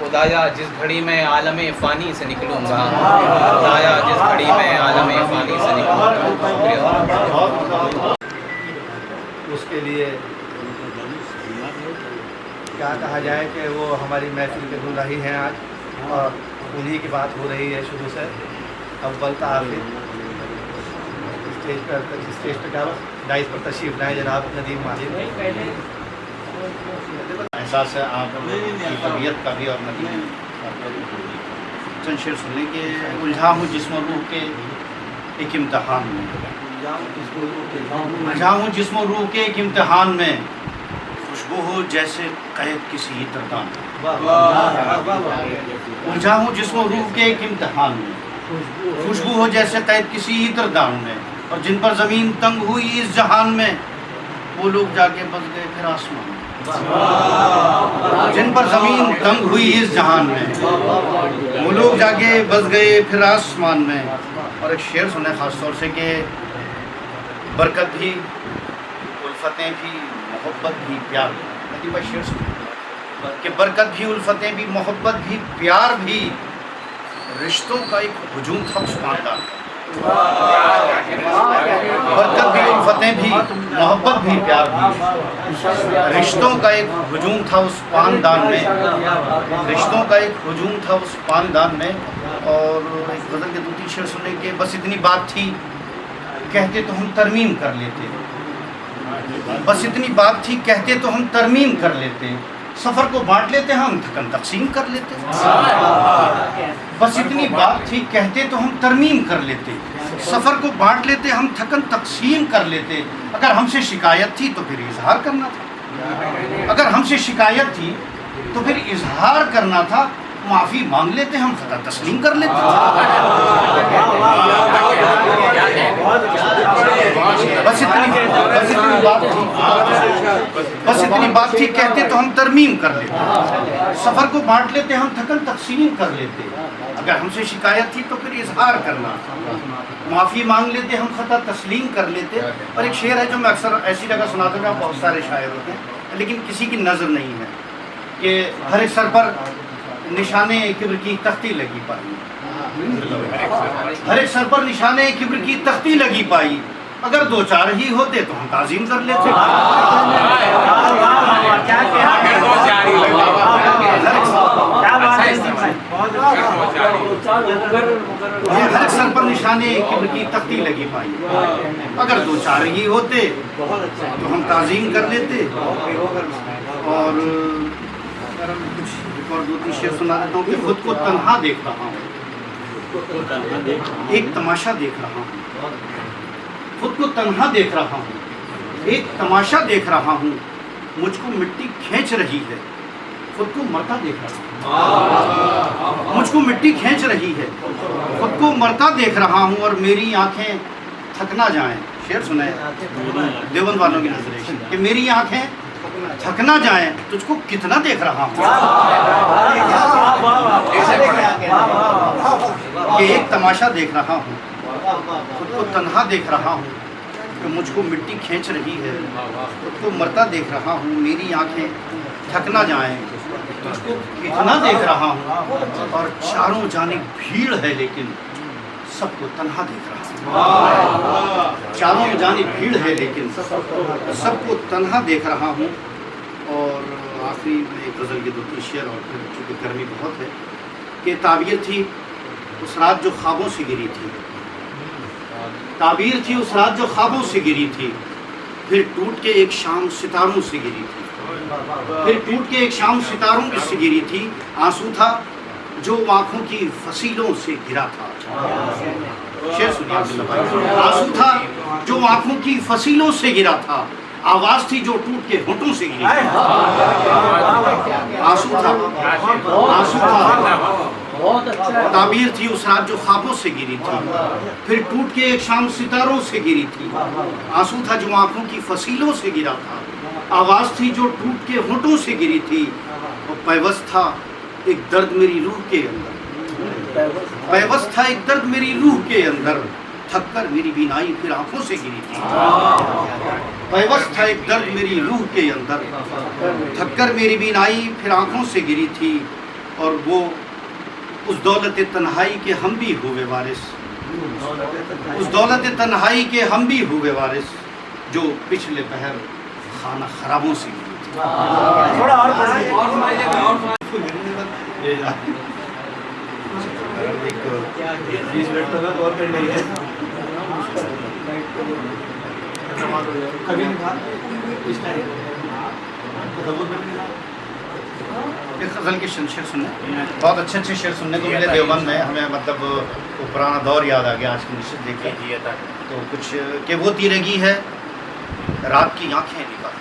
Speaker 7: خدایا جس گھڑی میں عالم فانی سے نکلوں گا، خدایا جس گھڑی میں عالم فانی سے نکلوں گا۔
Speaker 1: اس کے لیے کیا کہا جائے کہ وہ ہماری محفل کے دلہا ہیں آج، اور انہی کی بات ہو رہی ہے شروع سے اول تا آخر۔ اسٹیج پہ ڈائز پر تشریف لائیں جناب ندیم ماجد۔
Speaker 6: احساس ہے آپ کی طبیعت کا بھی اور ندیم چند شعر سننے کے الجھا ہوں جسم و روح کے ایک امتحان میں، الجھا ہوں جسم و روح کے ایک امتحان میں، خوشبو ہو جیسے قید کسی عطردان میں، الجھا ہوں جسم و روح کے ایک امتحان میں، خوشبو ہو جیسے قید کسی عطردان میں، اور جن پر زمین تنگ ہوئی اس جہان میں وہ لوگ جا کے بس گئے پھر آسمان میں، جن پر زمین تنگ ہوئی اس جہان میں وہ لوگ جا کے بس گئے پھر آسمان میں۔ اور ایک شعر سنیں خاص طور سے کہ برکت بھی، الفتیں بھی، محبت بھی، پیار بھی۔ ندیم بھائی شعر سنیں کہ برکت بھی، الفتیں بھی، محبت بھی، پیار بھی، رشتوں کا ایک ہجوم تھا اس خاندان میں۔ برکت بھی، الفتیں بھی، محبت بھی، پیار بھی، رشتوں کا ایک ہجوم تھا اس خاندان میں، رشتوں کا ایک ہجوم تھا اس خاندان میں۔ اور ایک غزل کے 2-3 شعر سننے کے بس اتنی بات تھی کہتے تو ہم ترمیم کر لیتے، بس اتنی بات تھی کہتے تو ہم ترمیم کر لیتے، سفر کو بانٹ لیتے ہم تھکن تقسیم کر لیتے، بس اتنی بات تھی کہتے تو ہم ترمیم کر لیتے، سفر کو بانٹ لیتے ہم تھکن تقسیم کر لیتے۔ اگر ہم سے شکایت تھی تو پھر اظہار کرنا تھا، اگر ہم سے شکایت تھی تو پھر اظہار کرنا تھا، معافی مانگ لیتے ہم خطا تسلیم کر لیتے۔ بس اتنی بات تھی کہتے تو ہم ترمیم کر لیتے، سفر کو بانٹ لیتے ہم تھکن تقسیم کر لیتے، اگر ہم سے شکایت تھی تو پھر اظہار کرنا، معافی مانگ لیتے ہم خطا تسلیم کر لیتے۔ اور ایک شعر ہے جو میں اکثر ایسی جگہ سناتا ہوں، بہت سارے شاعر ہوتے ہیں لیکن کسی کی نظر نہیں ہے، کہ ہر ایک سر پر نشانے کبر کی تختی لگی پائی، ہر ایک سر پر نشانے کبر کی تختی لگی پائی، اگر 2-4 ہی ہوتے تو ہم تعظیم کر لیتے۔ ہر ایک سر پر نشانے کبر کی تختی لگی پائی، اگر 2-4 ہی ہوتے تو ہم تعظیم کر لیتے۔ اور اور 2-3 شعر سنا دیتا ہوں کہ خود کو تنہا دیکھ رہا ہوں، ایک تماشا دیکھ رہا ہوں، خود کو تنہا دیکھ رہا ہوں، ایک تماشا دیکھ رہا ہوں، مجھ کو مٹی کھینچ رہی ہے، خود کو مرتا دیکھ رہا ہوں، مجھ کو مٹی کھینچ رہی ہے، خود کو مرتا دیکھ رہا ہوں، اور میری آنکھیں تھک نہ جائیں۔ شعر سنیں دیوبند والوں کی نظر کہ میری آنکھیں تھک نہ جائیں، تجھ کو کتنا دیکھ رہا ہوں، کہ ایک تماشا دیکھ رہا ہوں، خود کو تنہا دیکھ رہا ہوں، کہ مجھ کو مٹی کھینچ رہی ہے، خود کو مرتا دیکھ رہا ہوں، میری آنکھیں تھک نہ جائیں، تجھ کو کتنا دیکھ رہا ہوں، اور چاروں جانب بھیڑ ہے لیکن سب کو تنہا دیکھ رہا ہوں، چاروں جانب بھیڑ ہے لیکن سب کو تنہا دیکھ رہا ہوں۔ اور آخری میں ایک غزل کے 2-3 شعر، اور پھر چونکہ گرمی بہت ہے، کہ تعبیر تھی اس رات جو خوابوں سے گری تھی، تعبیر تھی اس رات جو خوابوں سے گری تھی، پھر ٹوٹ کے ایک شام ستاروں سے گری تھی، پھر ٹوٹ کے ایک شام ستاروں سے گری تھی، آنسو تھا جو آنکھوں کی فصیلوں سے گرا تھا۔ شعر سنیے، آنسو تھا جو آنکھوں کی فصیلوں سے گرا تھا، آواز تھی جو ٹوٹ کے ہونٹوں سے گری، آنسو تھا، تعبیر تھی اس رات جو خوابوں سے گری تھی، پھر ٹوٹ کے ایک شام ستاروں سے گری تھی، آنسو تھا جو آنکھوں کی فصیلوں سے گرا تھا، آواز تھی جو ٹوٹ کے ہونٹوں سے گری تھی، اور پیوست تھا ایک درد میری روح کے اندر، پیوست تھا ایک درد میری روح کے اندر، تھک کر میری بینائی پھر آنکھوں سے گری تھی، پیوست تھا ایک درد میری روح کے اندر، تھک کر میری بینائی پھر آنکھوں سے گری تھی، اور وہ اس دولت تنہائی کے ہم بھی ہوئے وارث، اس دولت تنہائی کے ہم بھی ہوئے وارث جو پچھلے پہر خانہ خرابوں سے ملی تھی۔
Speaker 1: تھوڑا اور پڑھیں۔ ایک 20 منٹ تک اور کر لیں گے۔
Speaker 6: ایک غزل کے شعر سننے، بہت اچھے اچھے شعر سننے کو ملے دیوبند میں، ہمیں مطلب وہ پرانا دور یاد آ گیا آج کی نشست دیکھ کے۔ تو کچھ کہ وہ تیرگی ہے رات کی آنکھیں نکال،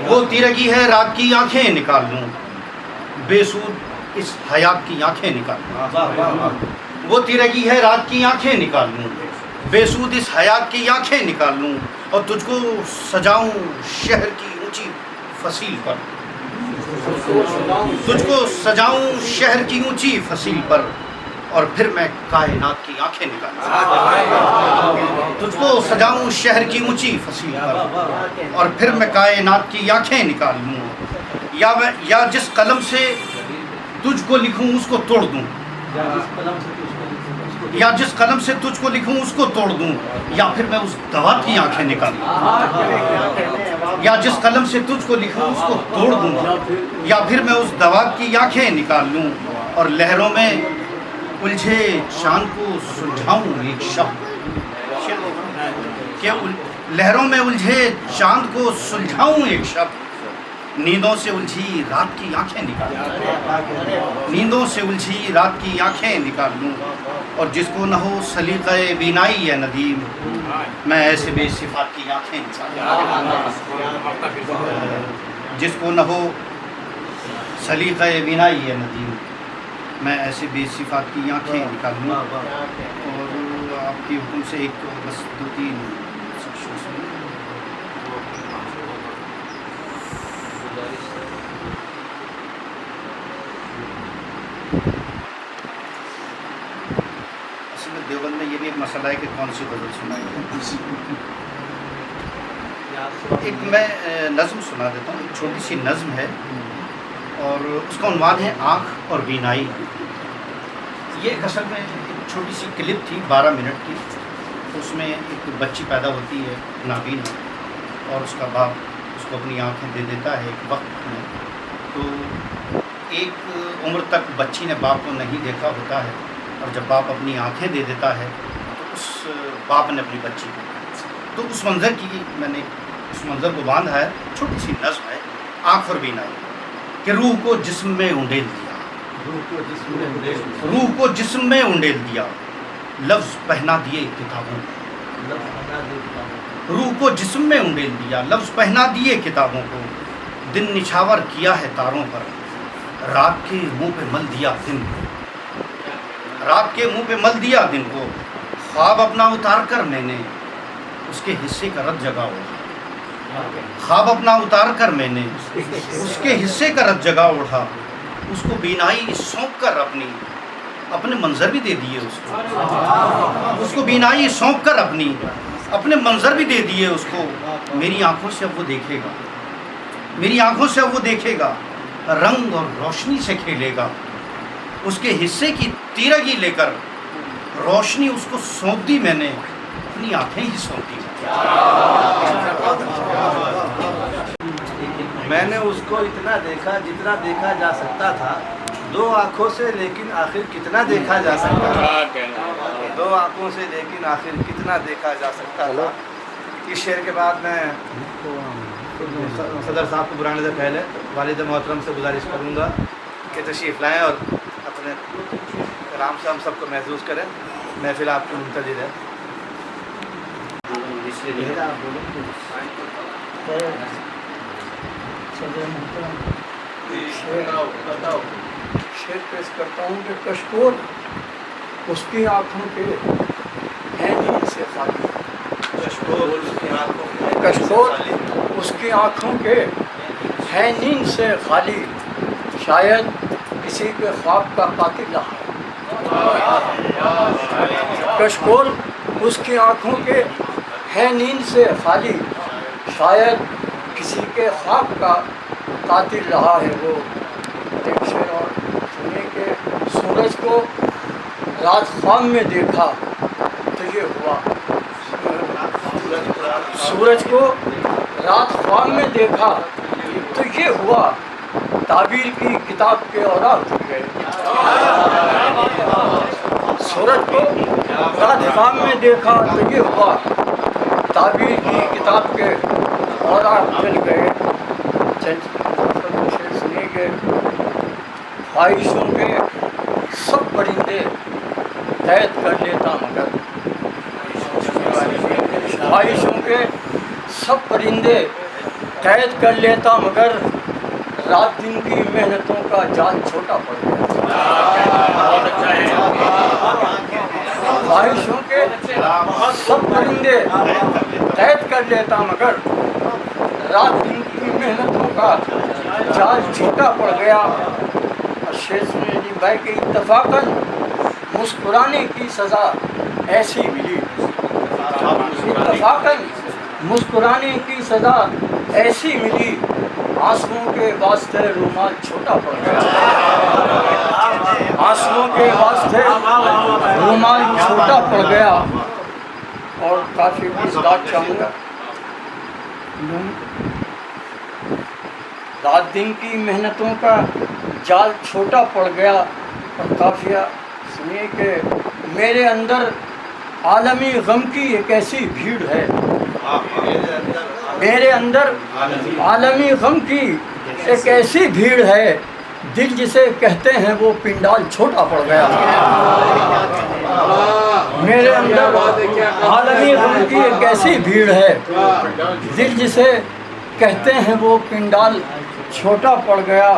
Speaker 6: وہ تیرگی ہے رات کی آنکھیں نکال لوں، بے سود اس حیات کی آنکھیں نکال لوں، وہ تیرگی ہے رات کی آنکھیں نکال لوں، بے سود اس حیات کی آنکھیں نکال لوں، اور تجھ کو سجاؤں شہر کی اونچی فصیل پر، تجھ کو سجاؤں شہر کی اونچی فصیل پر، اور پھر میں کائنات کی آنکھیں نکالوں، تجھ کو سجاؤں شہر کی اونچی فصیل پر، اور پھر میں کائنات کی آنکھیں نکال لوں، یا جس قلم سے تجھ کو لکھوں اس کو توڑ دوں، یا جس قلم سے تجھ کو لکھوں اس کو توڑ دوں، یا پھر میں اس دوا کی آنکھیں نکالوں، یا جس قلم سے تجھ کو لکھوں اس کو توڑ دوں، یا پھر میں اس دوا کی آنکھیں نکال لوں، اور لہروں میں الجھے چاند کو سلجھاؤں ایک شب، کہ لہروں میں الجھے چاند کو سلجھاؤں ایک شب، نیندوں سے الجھی رات کی آنکھیں نکال لوں، نیندوں سے الجھی رات کی آنکھیں نکال لوں، اور جس کو نہ ہو سلیقہ بینائی ہے ندیم، میں ایسے بے صفات کی آنکھیں نکال لوں، جس کو نہ ہو سلیقہ بینائی ہے ندیم، میں ایسے بے صفات کی آنکھیں نکال لوں۔ اور آپ کے حکم سے ایک بس 2-3 دیوبند میں یہ بھی ایک مسئلہ ہے کہ کون سی غزل سنائی ہے۔ ایک میں نظم سنا دیتا ہوں، ایک چھوٹی سی نظم ہے اور اس کا عنوان ہے آنکھ اور بینائی۔ یہ ایک اصل میں ایک چھوٹی سی کلپ تھی 12 منٹ کی، اس میں ایک بچی پیدا ہوتی ہے نابینا، اور اس کا باپ اس کو اپنی آنکھیں دے دیتا ہے ایک وقت میں۔ تو ایک عمر تک بچی نے باپ کو نہیں دیکھا ہوتا ہے، اور جب باپ اپنی آنکھیں دے دیتا ہے تو اس باپ نے اپنی بچی کو، تو اس منظر کی میں نے اس منظر کو باندھا ہے، چھوٹی سی نظم ہے آنکھ اور بینائی، کہ روح کو جسم میں انڈیل دیا، روح کو جسم میں انڈیل دیا، لفظ پہنا دیے کتابوں، روح کو جسم میں انڈیل دیا، لفظ پہنا دیے کتابوں کو، دن نچھاور کیا ہے تاروں پر، رات کے منہ پہ مل دیا دن کو، رات کے منہ پہ مل دیا دن کو، خواب اپنا اتار کر میں نے اس کے حصے کا رد جگا اوڑھا، خواب اپنا اتار کر میں نے اس کے حصے کا رد جگا اوڑھا، اس کو بینائی سونپ کر اپنے منظر بھی دے دیے اس کو بینائی سونپ کر اپنے منظر بھی دے دیے اس کو، میری آنکھوں سے اب وہ دیکھے گا، میری آنکھوں سے اب وہ دیکھے گا، رنگ اور روشنی سے کھیلے گا، اس کے حصے کی تیرگی لے کر روشنی اس کو سونپ دی میں نے، اپنی آنکھیں ہی سونپ دی۔
Speaker 1: میں نے اس کو اتنا دیکھا جتنا دیکھا جا سکتا تھا، 2 آنکھوں سے، لیکن آخر کتنا دیکھا جا سکتا تھا، 2 آنکھوں سے لیکن آخر کتنا دیکھا جا سکتا تھا۔ اس شعر کے بعد میں صدر صاحب کو بلانے سے پہلے والد محترم سے گزارش کروں گا کہ تشریف لائیں اور اپنے کلام سے ہم سب کو محظوظ کریں۔ محفل آپ کو منتظر ہے۔
Speaker 9: شعر پیش کرتا ہوں کہ کشکول اس کی آنکھوں کے ہیں نیند سے خالی، کشکول اس کی آنکھوں کے ہیں نیند سے خالی، شاید کسی کے خواب کا قاتل رہا ہے، کشکول اس کی آنکھوں کے ہیں نیند سے خالی، شاید کسی کے خواب کا قاتل رہا ہے وہ، بعد ایک شعر اور سنیے کہ سورج کو رات خواب میں دیکھا تو یہ ہوا، سورج کو رات خواب میں دیکھا تو یہ ہوا، تعبیر کی کتاب کے اوراق ٹوٹ گئے۔ سورج کو رات خواب میں دیکھا تو یہ ہوا، تعبیر کی کتاب کے اوراق جل گئے۔ سنیے کہ خواہشوں کے سب پرندے قید کر لیتا مگر، خواہشوں کے سب پرندے قید کر لیتا مگر، رات دن کی محنتوں کا جال چھوٹا پڑ گیا۔ خواہشوں کے سب پرندے قید کر لیتا مگر، رات دن کی محنتوں کا جال چھوٹا پڑ گیا۔ اور شیخ سنی جی بھائی کے اتفاقاً مسکرانے کی سزا ایسی ملی، اتفاقاً مسکرانے کی سزا ایسی ملی، آنسوؤں کے واسطے رومال چھوٹا پڑ گیا، آنسوؤں کے واسطے رومال چھوٹا پڑ گیا۔ اور کافی بھی بات چاہوں گا، رات دن کی محنتوں کا جال چھوٹا پڑ گیا۔ اور کافیہ سنیے کہ میرے اندر عالمی غم کی ایک ایسی بھیڑ ہے، میرے اندر عالمی غم کی ایک ایسی بھیڑ ہے، دل جسے کہتے ہیں وہ پنڈال چھوٹا پڑ گیا۔ میرے اندر عالمی غم کی ایک ایسی بھیڑ ہے، دل جسے کہتے ہیں وہ پنڈال چھوٹا پڑ گیا۔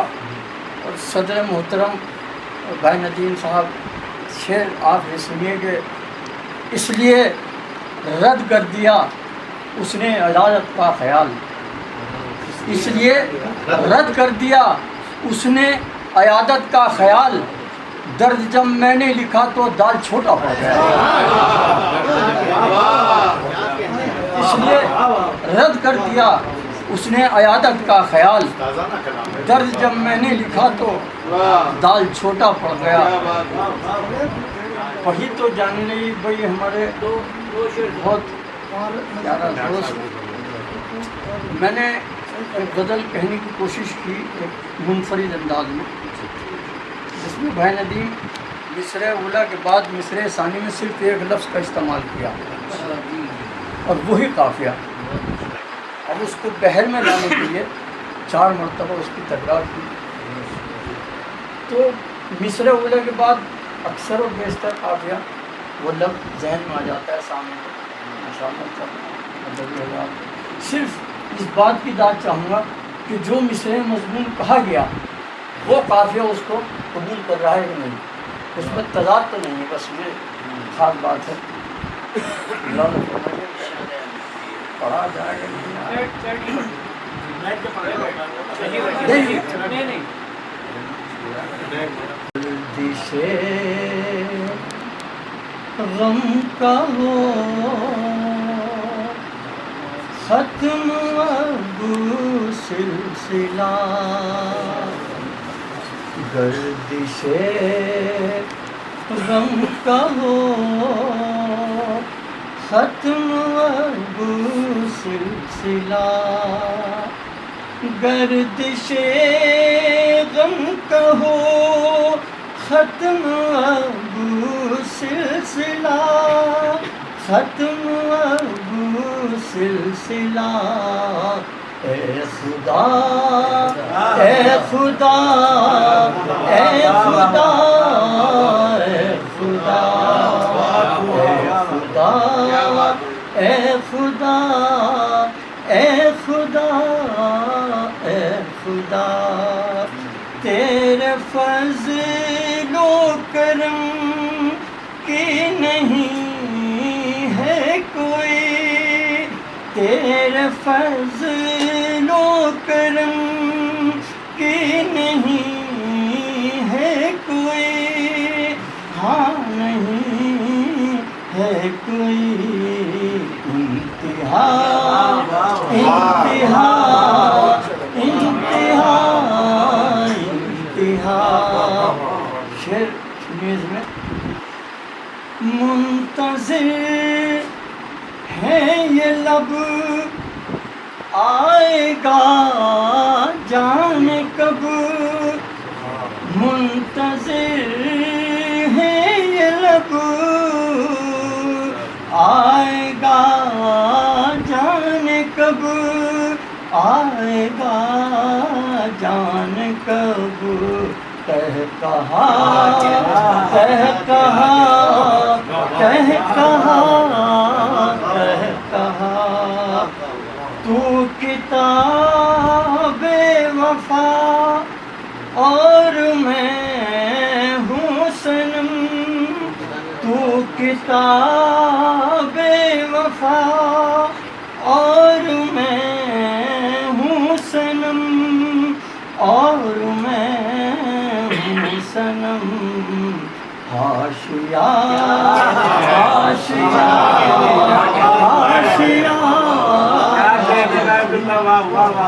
Speaker 9: اور صدر محترم بھائی ندیم صاحب شعر آپ نے سنیے کہ اس لیے رد کر دیا اس نے عدالت کا خیال، اس لیے رد کر دیا اس نے عیادت کا خیال، درد جب میں نے لکھا تو دال چھوٹا پڑ گیا۔ اس لیے رد کر دیا اس نے عیادت کا خیال، درد جب میں نے لکھا تو دال چھوٹا پڑ گیا۔ وہی تو جاننے نہیں بھائی ہمارے بہت پیارا دوست، میں نے ایک غزل کہنے کی کوشش کی ایک منفرد انداز میں، جس میں بھائی ندیم مصرع اولیٰ کے بعد مصرع ثانی میں صرف ایک لفظ کا استعمال کیا اور وہی قافیہ۔ اب اس کو بحر میں لانے کے لیے 4 مرتبہ اس کی تکرار کی، تو مصرع اولیٰ کے بعد اکثر و بیشتر قافیہ وہ لفظ ذہن میں آ جاتا ہے سامنے، ماشاءاللہ۔ صرف اس بات کی داد چاہوں گا کہ جو مصرع مضمون کہا گیا وہ قافیہ اس کو قبول کر رہا ہے کہ نہیں، اس میں تضاد تو نہیں ہے، بس یہ خاص بات ہے۔ پڑھا جائے گا غم کا ہو ختم ابو سلسلہ، گردش غم کا ہو ختم ابو سلسلہ، گردش غم کا ہو ختم ابو سلسلہ، ختم ابو سلسلہ۔ اے خدا اے خدا اے خدا اے خدا اے خدا اے خدا اے خدا، تیرے فضل و کرم کی نہیں ہے کوئی، تیرے فضل و کرم کی نہیں ہے کوئی، ہاں نہیں ہے کوئی، انتہا انتہا انتہا انتہا نیز میں منتظر ہے یہ لب آئے گا جانے کب منتظر ہے یہ لب آئے گا جانے کب آئے گا جانے کب کہہ کہا کہہ کہا کہہ کہا کہہ کہا تو کتاب وفا اور میں ہوں صنم تو کتاب وفا اور میں ہوں صنم اور میں ہوں صنم حاشیہ حاشیہ حاشیہ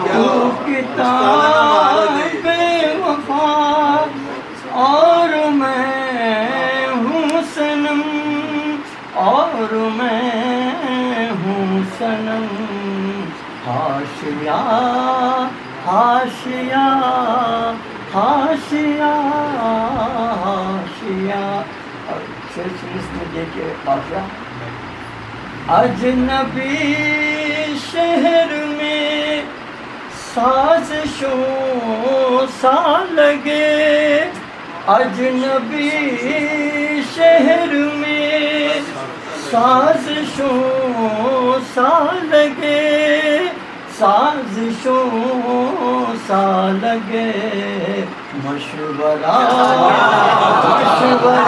Speaker 9: تو کتاب وفا اور میں ہوں صنم اور میں ہوں صنم حاشیہ حاشیہ حاشیہ حاشیہ اور شیخ میں دیکھیے قافیہ اجنبی شہر میں سازشوں سا لگے اجنبی شہر میں سازشوں سا لگے سازشوں سا لگے مشورہ مشورہ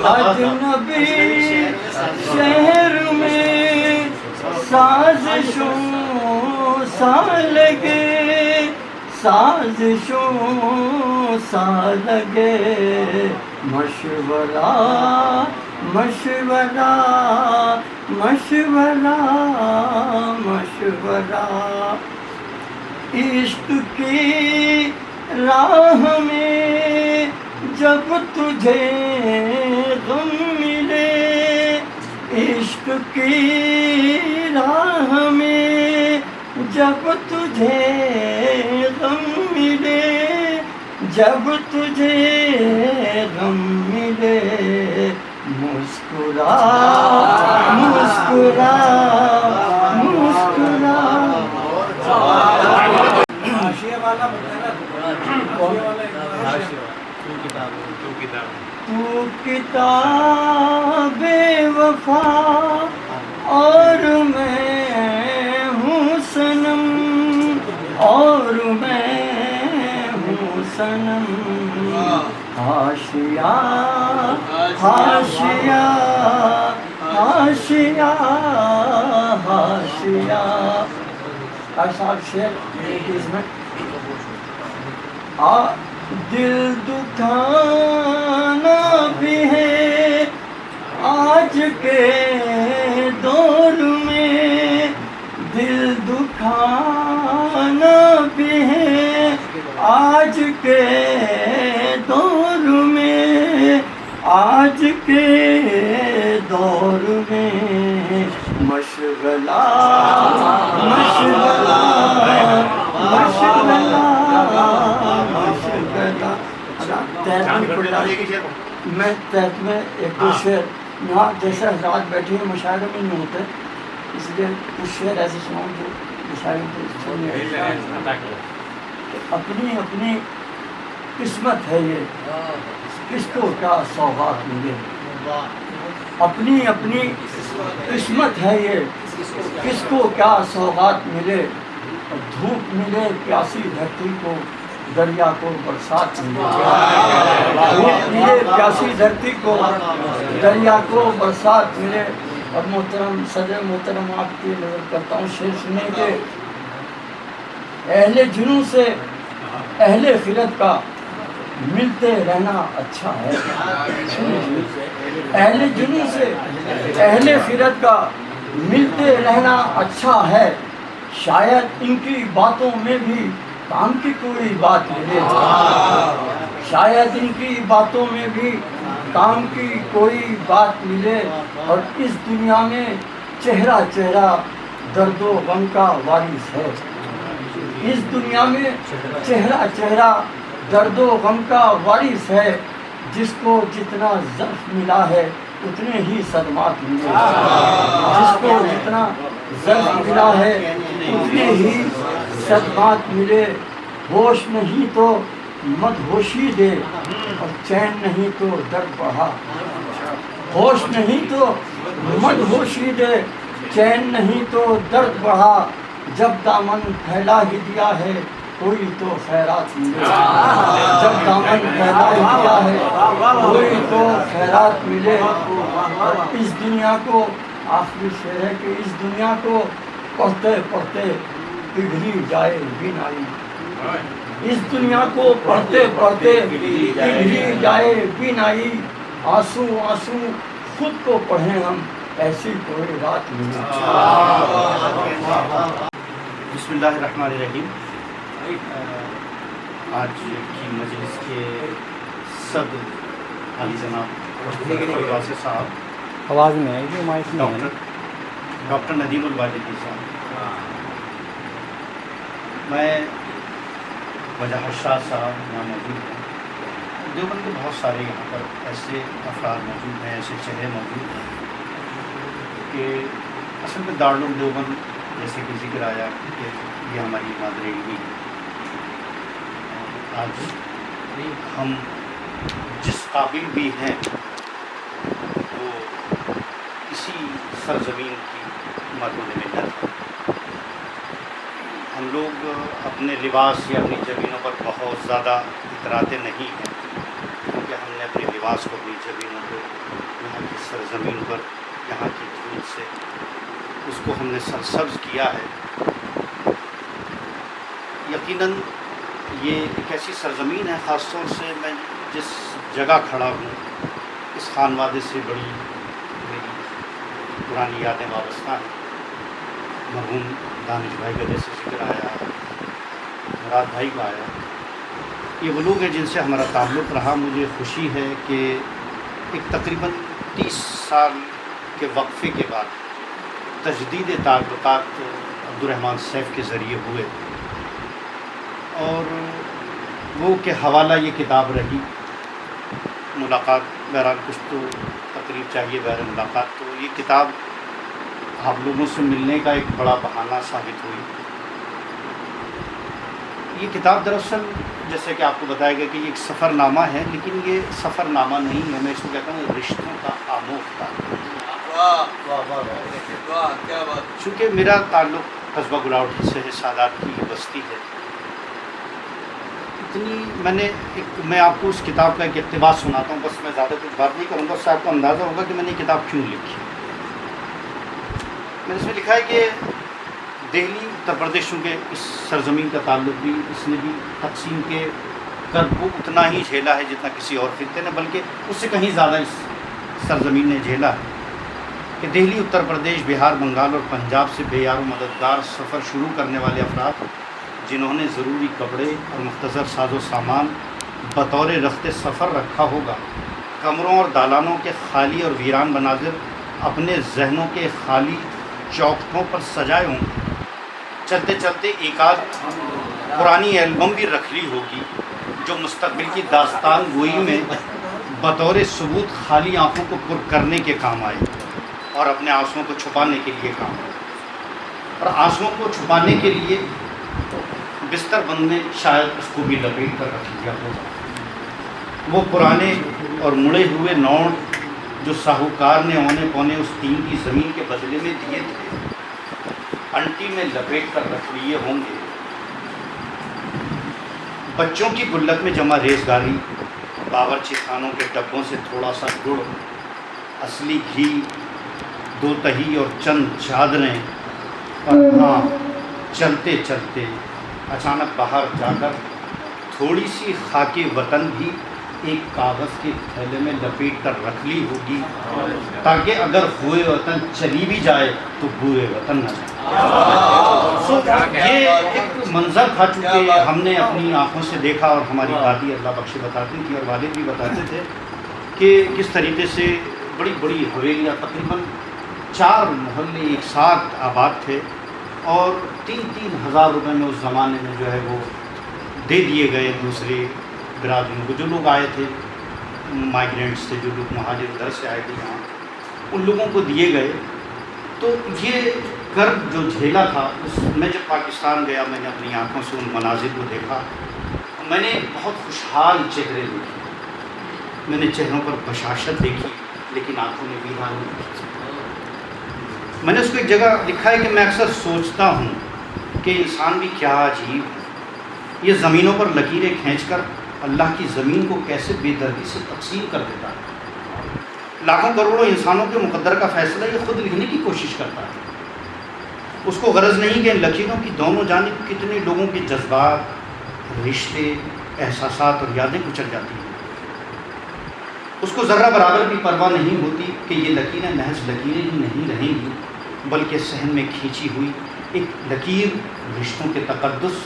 Speaker 9: اجنبی شہر میں سازشوں سا لگے سازشوں سا لگے مشورہ مشورہ مشورہ مشورہ عشق کی راہ میں جب تجھے غم ملے عشق کی راہ میں جب تجھے غم ملے جب تجھے غم ملے مسکرا مسکرا مسکرا تو کتاب وفا اور میں ہوں صنم اور میں ہوں صنم حاشیہ حاشیہ حاشیہ حاشیہ صاحب شعر اس میں دل دکھانا بھی ہے آج کے دور میں دل دکھانا بھی ہے آج کے دور میں آج کے دور میں مشغلہ مشغلہ مشغلہ میں تحت میں ایک دو شعر یہاں جیسے حضرات بیٹھے ہیں مشاعرے میں نہیں ہوتے اس لیے کچھ شعر ایسے سناؤں جو مشاعرے کو سننے اپنی اپنی قسمت ہے یہ کس کو کیا سوغات ملے اپنی اپنی قسمت ہے یہ کس کو کیا سوغات ملے دھوپ ملے پیاسی دھرتی کو دریا کو برسات ملے دھوپ ملے پیاسی دھرتی کو دریا کو برسات ملے اور محترم صدر محترم آپ کی نظر کرتا ہوں شعر سنیں کہ اہل جنوں سے اہل خلت کا ملتے رہنا اچھا ہے اہل جنوں سے اہل خلت کا ملتے رہنا اچھا ہے شاید ان کی باتوں میں بھی کام کی کوئی بات ملے، شاید ان کی باتوں میں بھی کام کی کوئی بات ملے، اور اس دنیا میں چہرہ چہرہ درد و غم کا وارث ہے، اس دنیا میں چہرہ چہرہ درد و غم کا وارث ہے، جس کو جتنا ظرف ملا ہے اتنے ہی صدمات ملے، جس کو جتنا ظرف ملا ہے اتنے ہی صدمات ملے، ہوش نہیں تو مدہوشی دے اور چین نہیں تو درد بڑھا، ہوش نہیں تو مدہوشی دے چین نہیں تو درد بڑھا، جب دامن پھیلا ہی دیا ہے کوئی تو خیرات ملے، جب دامن پھیلا ہی دیا ہے کوئی تو خیرات ملے، اور اس دنیا کو آخری شعر ہے کہ اس دنیا کو پڑھتے پڑھتے پگھلی جائے بینائی، اس دنیا کو پڑھتے پڑھتے پگھلی جائے بینائی، آنسو آنسو خود کو پڑھیں ہم ایسی کوئی رات ملے۔
Speaker 6: بسم اللہ الرحمن الرحیم۔ آج کی مجلس کے صدر علی جناب واسع صاحب،
Speaker 3: آواز میں آئے گی، مائک میں
Speaker 6: ڈاکٹر ندیم الواجدی صاحب، میں وجاہت شاہ صاحب یہاں موجود ہیں، دیوبند کے بہت سارے یہاں پر ایسے افراد موجود ہیں، ایسے چہرے موجود ہیں کہ اصل میں دارالعلوم دیوبند جیسے کہ ذکر آیا کہ یہ ہماری مادر علمی ہے۔ آج ہم جس قابل بھی ہیں وہ اسی سرزمین کی مردود منت ہے۔ ہم لوگ اپنے لباس یا اپنی زمینوں پر بہت زیادہ اتراتے نہیں ہیں، کیونکہ ہم نے اپنے لباس کو اپنی زمینوں کو یہاں کی سرزمین پر یہاں کی دھول سے اس کو ہم نے سرسبز کیا ہے۔ یقیناً یہ ایک ایسی سرزمین ہے، خاص طور سے میں جس جگہ کھڑا ہوں اس خان وادے سے بڑی میری پرانی یادیں وابستہ ہیں۔ مرحوم دانش بھائی کا جیسے ذکر آیا، مراد بھائی کا آیا، یہ وہ لوگ ہیں جن سے ہمارا تعلق رہا۔ مجھے خوشی ہے کہ ایک تقریباً 30 سال کے وقفے کے بعد تجدید تعلقات عبدالرحمن سیف کے ذریعے ہوئے، اور وہ کہ حوالہ یہ کتاب رہی ملاقات، بہرحال کچھ تو تقریب چاہیے بہر ملاقات، تو یہ کتاب آپ لوگوں سے ملنے کا ایک بڑا بہانہ ثابت ہوئی۔ یہ کتاب دراصل جیسے کہ آپ کو بتایا گیا کہ یہ ایک سفر نامہ ہے، لیکن یہ سفر نامہ نہیں ہے، میں اس کو کہتا ہوں رشتوں کا آموختہ۔ چونکہ میرا تعلق قصبہ گلاوٹی سے ہے، سادات کی بستی ہے، اتنی میں آپ کو اس کتاب کا ایک اقتباس سناتا ہوں، بس میں زیادہ کچھ بات نہیں کروں گا، اس سے آپ کو اندازہ ہوگا کہ میں نے یہ کتاب کیوں لکھی۔ میں نے اس میں لکھا ہے کہ دہلی اتر پردیش کے اس سرزمین کا تعلق بھی اس نے بھی تقسیم کے کرب کو اتنا ہی جھیلا ہے جتنا کسی اور خطے نے، بلکہ اس سے کہیں زیادہ اس سرزمین نے جھیلا ہے کہ دہلی اتر پردیش بہار بنگال اور پنجاب سے بے یار و مددگار سفر شروع کرنے والے افراد جنہوں نے ضروری کپڑے اور مختصر ساز و سامان بطور رخت سفر رکھا ہوگا، کمروں اور دالانوں کے خالی اور ویران مناظر اپنے ذہنوں کے خالی چوکھٹوں پر سجائے ہوں گے، چلتے چلتے ایک آدھ پرانی البم بھی رکھ لی ہوگی جو مستقبل کی داستان گوئی میں بطور ثبوت خالی آنکھوں کو پر کرنے کے کام آئے اور اپنے آنسوؤں کو چھپانے کے لیے کام آئے، اور آنسوؤں کو چھپانے کے لیے بستر بند میں شاید اس کو بھی لپیٹ کر رکھ لیا ہوگا۔ وہ پرانے اور مڑے ہوئے نوٹ جو ساہوکار نے اونے پونے اس تین کی زمین کے بدلے میں دیے تھے انٹی میں لپیٹ کر رکھ لیے ہوں گے۔ بچوں کی گلک میں جمع ریزگاری، باورچی خانوں کے ڈبوں سے تھوڑا سا گڑ، اصلی گھی، 2 تہی اور چند چادریں، اور ہاں چلتے چلتے اچانک باہر جا کر تھوڑی سی خاک وطن بھی ایک کاغذ کے تھیلے میں لپیٹ کر رکھ لی ہوگی، تاکہ اگر ہوئے وطن چلی بھی جائے تو بوئے وطن نہ جائے۔
Speaker 10: یہ ایک منظر تھا چونکہ ہم نے اپنی آنکھوں سے دیکھا اور ہماری دادی اللہ بخشے بتاتی تھی اور والد بھی بتاتے تھے کہ کس طریقے سے بڑی بڑی حویلیاں تقریباً 4 محلے ایک ساتھ آباد تھے اور 3-3 ہزار روپے میں اس زمانے میں جو ہے وہ دے دیے گئے دوسرے برادریوں کو، جو لوگ آئے تھے مائیگرینٹس تھے، جو لوگ مہاجر در سے آئے تھے یہاں، ان لوگوں کو دیے گئے۔ تو یہ کرب جو جھیلا تھا، میں جب پاکستان گیا میں نے اپنی آنکھوں سے ان مناظر کو دیکھا، میں نے بہت خوشحال چہرے دیکھے، میں نے چہروں پر بشاشت دیکھی لیکن آنکھوں میں ویرانی دیکھی۔ میں نے اس کو ایک جگہ لکھا ہے کہ میں اکثر سوچتا ہوں کہ انسان بھی کیا عجیب ہے، یہ زمینوں پر لکیریں کھینچ کر اللہ کی زمین کو کیسے بے دردی سے تقسیم کر دیتا ہے۔ لاکھوں کروڑوں انسانوں کے مقدر کا فیصلہ یہ خود لکھنے کی کوشش کرتا ہے، اس کو غرض نہیں کہ ان لکیروں کی دونوں جانب کتنے لوگوں کے جذبات، رشتے، احساسات اور یادیں کچل جاتی ہیں۔ اس کو ذرہ برابر بھی پرواہ نہیں ہوتی کہ یہ لکیریں محض لکیریں ہی نہیں رہیں گی بلکہ صحن میں کھینچی ہوئی ایک لکیر رشتوں کے تقدس،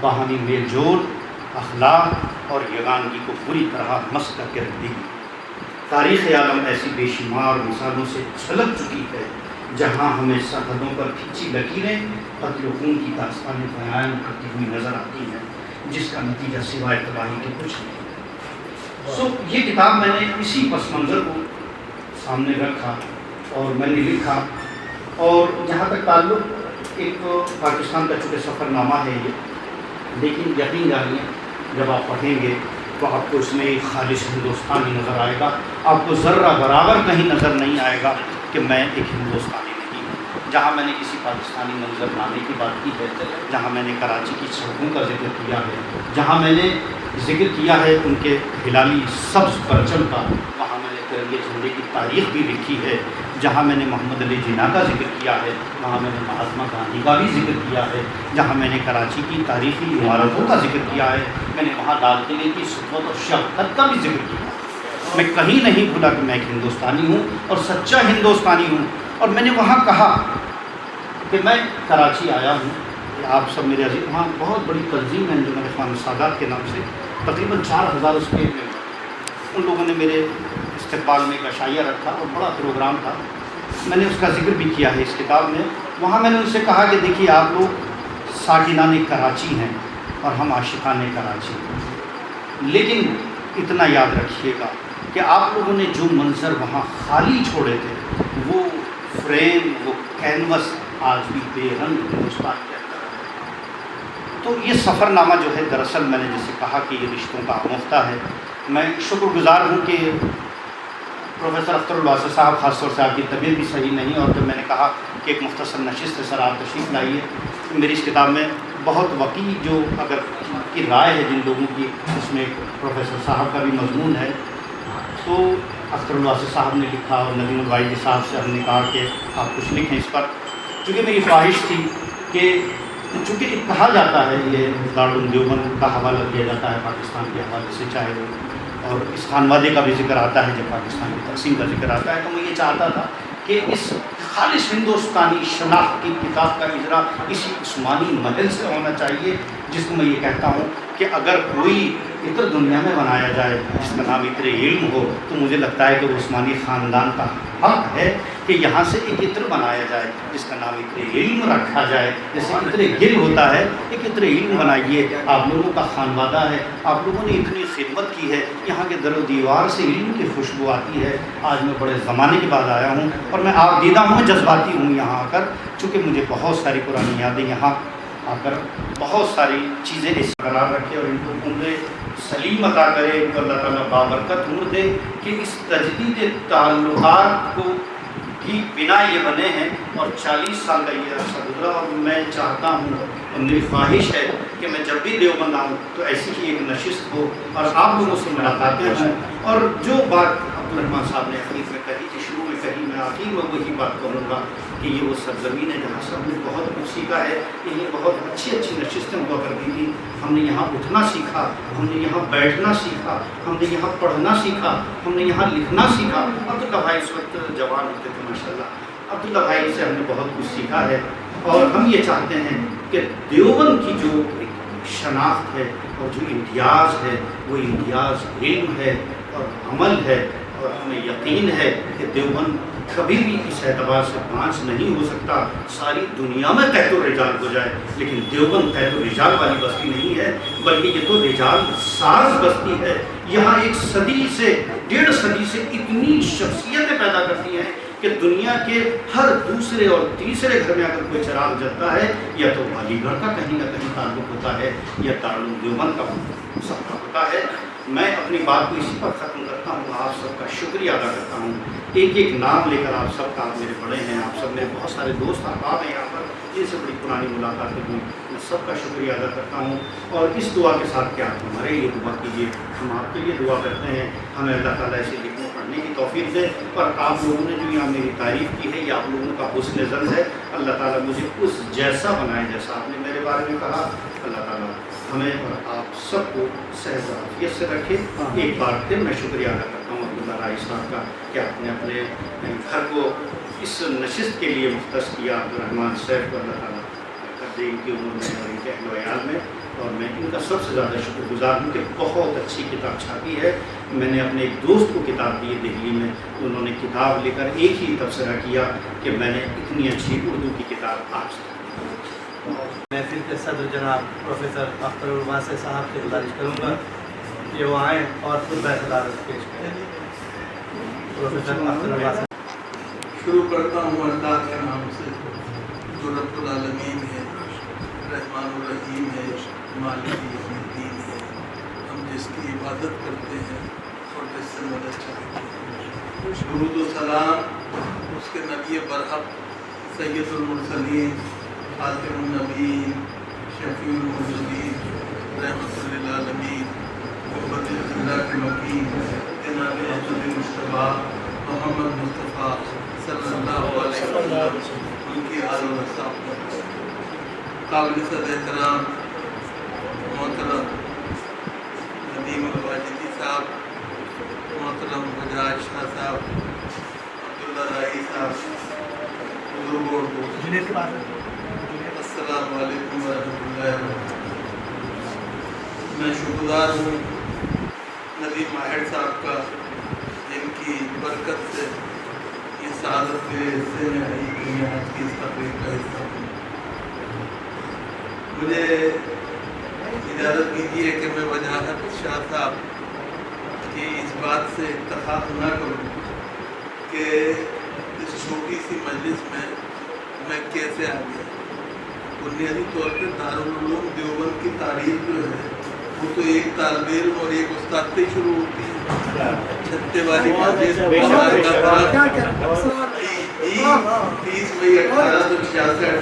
Speaker 10: باہمی میل جول، اخلاق اور یگانگی کو پوری طرح مس کر کے رکھ دے گی۔ تاریخ عالم ایسی بے شمار مثالوں سے چھلک چکی ہے جہاں ہمیں سرحدوں پر کھینچی لکیریں قتل و خون کی داستانیں بیان کرتی ہوئی نظر آتی ہیں، جس کا نتیجہ سوائے تباہی کے کچھ نہیں۔ یہ کتاب میں نے اسی پس منظر کو سامنے رکھا اور میں نے لکھا، اور جہاں تک تعلق ایک پاکستان کا چونکہ سفر نامہ ہے یہ، لیکن یقین جانیے جب آپ پڑھیں گے تو آپ کو اس میں ایک خالص ہندوستانی نظر آئے گا، آپ کو ذرہ برابر کہیں نظر نہیں آئے گا کہ میں ایک ہندوستانی نہیں ہوں۔ جہاں میں نے کسی پاکستانی منظر نامے کی بات کی ہے، جہاں میں نے کراچی کی سڑکوں کا ذکر کیا ہے، جہاں میں نے ذکر کیا ہے ان کے ہلالی سبز پرچم کا، وہاں میں نے ترنگے جھنڈے کی تاریخ بھی لکھی ہے، جہاں میں نے محمد علی جناح کا ذکر کیا ہے، وہاں میں نے مہاتما گاندھی کا بھی ذکر کیا ہے، جہاں میں نے کراچی کی تاریخی عمارتوں کا ذکر کیا ہے، میں نے وہاں لال قلعے کی سطوت اور شوکت کا بھی ذکر کیا ہے۔ میں کہیں نہیں بھولا کہ میں ایک ہندوستانی ہوں اور سچا ہندوستانی ہوں، اور میں نے وہاں کہا کہ میں کراچی آیا ہوں، آپ سب میرے عزیز، وہاں بہت بڑی تنظیم ہے جو میرے خان سادات کے نام سے، تقریباً 4000 اس کے ان لوگوں نے میرے استقبال میں ایک عشائیہ رکھا اور بڑا پروگرام تھا، میں نے اس کا ذکر بھی کیا ہے اس کتاب میں۔ وہاں میں نے ان سے کہا کہ دیکھیے آپ لوگ ساکنان کراچی ہیں اور ہم عاشقان کراچی ہیں، لیکن اتنا یاد رکھیے گا کہ آپ لوگوں نے جو منظر وہاں خالی چھوڑے تھے، وہ فریم، وہ کینوس آج بھی بے رنگ ہندوستان کے اندر ہے۔ تو یہ سفر نامہ جو ہے دراصل میں نے جیسے کہا کہ یہ رشتوں کا آموختہ ہے۔ میں شکر گزار ہوں کہ پروفیسر اختر الواسع صاحب، خاص طور سے آپ کی طبیعت بھی صحیح نہیں، اور جب میں نے کہا کہ ایک مختصر نشست ہے سر آپ تشریف لائیے، میری اس کتاب میں بہت وقی جو اگر کی رائے ہے جن لوگوں کی، اس میں پروفیسر صاحب کا بھی مضمون ہے، تو اختر الواسع صاحب نے لکھا اور ندیم الواحدی صاحب سے ہم نے کہا کہ آپ کچھ لکھیں اس پر، چونکہ میری خواہش تھی کہ چونکہ کہا جاتا ہے یہ دارالعلوم دیوبند کا حوالہ دیا جاتا ہے پاکستان کے حوالے سے، چاہے وہ اور اس خانوادے کا بھی ذکر آتا ہے جب پاکستان کی تقسیم کا ذکر آتا ہے، تو میں یہ چاہتا تھا کہ اس خالص ہندوستانی شناخت کی کتاب کا اجرا اسی عثمانی محل سے ہونا چاہیے، جس کو میں یہ کہتا ہوں کہ اگر کوئی عطر دنیا میں بنایا جائے جس کا نام عطر علم ہو، تو مجھے لگتا ہے کہ وہ عثمانی خاندان کا حق ہے کہ یہاں سے ایک عطر بنایا جائے جس کا نام عطر علم رکھا جائے، جیسے عطر گل ہوتا ہے، ایک عطر علم بنائیے۔ آپ لوگوں کا خانوادہ ہے، آپ لوگوں نے اتنی خدمت کی ہے، یہاں کے در و دیوار سے علم کی خوشبو آتی ہے۔ آج میں بڑے زمانے کے بعد آیا ہوں اور میں آپ دیدہ ہوں، جذباتی ہوں یہاں آ کر، چونکہ مجھے بہت ساری پرانی یادیں یہاں آ کر، بہت ساری چیزیں اس قرار رکھے اور ان کو عمر سلیم عطا کرے، ان کو اللہ تعالیٰ بابرکت عمر دے کہ اس تجدید تعلقات کو کی بنا یہ بنے ہیں، اور 40 سال کا یہ عرصہ گزرا، اور میں چاہتا ہوں اور میری خواہش ہے کہ میں جب بھی دیوبند آؤں تو ایسی ہی ایک نشست ہو اور آپ لوگوں سے ملاقاتیں ہوں، اور جو بات عبدالرحمٰن صاحب نے حدیث میں کہی تھی، شروع میں کہی، میں آخر میں وہی بات کروں گا کہ یہ وہ سرزمین ہے جہاں سے ہم نے بہت کچھ سیکھا ہے۔ یہیں بہت اچھی اچھی نشستیں ہوا کرتی تھیں، ہم نے یہاں اٹھنا سیکھا، ہم نے یہاں بیٹھنا سیکھا، ہم نے یہاں پڑھنا سیکھا، ہم نے یہاں لکھنا سیکھا۔ عبداللہ بھائی اس وقت جوان ہوتے تھے ماشاء اللہ، عبداللہ بھائی سے ہم نے بہت کچھ سیکھا ہے، اور ہم یہ چاہتے ہیں کہ دیوبند کی جو ایک شناخت ہے اور جو امتیاز ہے وہ امتیاز علم ہے اور عمل ہے، اور ہمیں یقین ہے کہ دیوبند کبھی بھی اس اعتبار سے پانچ نہیں ہو سکتا۔ ساری دنیا میں قحط و رجال ہو جائے لیکن دیوبند قحط و رجال والی بستی نہیں ہے، بلکہ یہ تو رجال ساز بستی ہے۔ یہاں ایک صدی سے 1.5 صدی سے اتنی شخصیتیں پیدا کرتی ہیں کہ دنیا کے ہر دوسرے اور تیسرے گھر میں اگر کوئی چراغ جلتا ہے یا تو علی گڑھ کا کہیں نہ کہیں تعلق ہوتا ہے یا دارالعلوم دیوبند کا سب کا ہوتا ہے۔ میں اپنی بات کو اسی پر ختم کرتا ہوں، آپ سب کا شکریہ ادا کرتا ہوں۔ ایک ایک نام لے کر آپ سب کا، آپ میرے بڑے ہیں، آپ سب میرے بہت سارے دوست احباب ہیں یہاں پر، جن سے بڑی پرانی ملاقاتیں ہوئی، میں سب کا شکریہ ادا کرتا ہوں۔ اور اس دعا کے ساتھ کہ آپ ہمارے لیے دعا کیجیے، ہم آپ کے لیے دعا کرتے ہیں، ہمیں اللہ تعالیٰ ایسے لکھنے پڑھنے کی توفیق دے۔ اور آپ لوگوں نے جو یہاں میری تعریف کی ہے یہ آپ لوگوں کا حسن ظن ہے، اللہ تعالیٰ مجھے اس جیسا بنائے جیسا آپ نے میرے بارے میں کہا۔ اللہ تعالیٰ ہمیں اور آپ سب کو صحت و عافیت سے رکھے۔ ایک بار پھر میں شکریہ ادا کرتا ہوں عبداللہ رائی صاحب کا کہ آپ نے اپنے گھر کو اس نشست کے لیے مختص کیا۔ عبدالرحمٰن صاحب کو اللہ تعالیٰ کر دے ان کی عمر میں اور ان کے اہل و عیال میں، اور میں ان کا سب سے زیادہ شکر گزار ہوں کہ بہت اچھی کتاب چھاپی ہے۔ میں نے اپنے ایک دوست کو کتاب دی دہلی میں، انہوں نے کتاب لے کر ایک ہی تبصرہ کیا کہ میں نے اتنی اچھی اردو کی کتاب آج تک۔
Speaker 1: محفل کے صدر جناب پروفیسر اختر الواسع صاحب سے گزارش کروں گا کہ وہ آئیں اور خود صدارت پیش کریں۔ پروفیسر اختر الواسع۔
Speaker 11: شروع کرتا ہوں اللہ کے نام سے جو رب العالمین ہے، رحمان الرحیم ہے، مالک یوم الدین ہے، ہم جس کی عبادت کرتے ہیں اور جس سے مدد چاہتے ہیں۔ درود و سلام اس کے نبی برحق سید المرسلین، خاتم النبیین، شفیع المرسلین، رحمت للعالمین، محبت اللہ کے مکین، جناب احمد مصطفیٰ محمد مصطفیٰ صلی اللہ علیہ وسلم، ان کی آل و صحبہ۔ قابل صد احترام محترم ندیم الواجدی صاحب، محترم بجراج شاہ صاحب، عبداللہ رائی صاحب، بزرگوں کو السلام علیکم ورحمۃ اللہ وبرکاتہ۔ میں شکرگزار ہوں ندیم ماہر صاحب کا، جن کی برکت سے یہ سعادت کے حصے میں آئی کہ میں آج کی اس تقریب کا حصہ ہوں۔ مجھے اجازت دیجیے کہ میں وجاہت شاہ صاحب کی اس بات سے اتفاق نہ کروں کہ اس چھوٹی سی مجلس میں کیسے آ گیا۔ بنیادی طور پہ دارالعلوم دیوبند کی تاریخ جو ہے وہ تو ایک طالب علم اور ایک استاد سے شروع ہوتی ہے۔ چھتے والی مسجد 30 مئی 1866،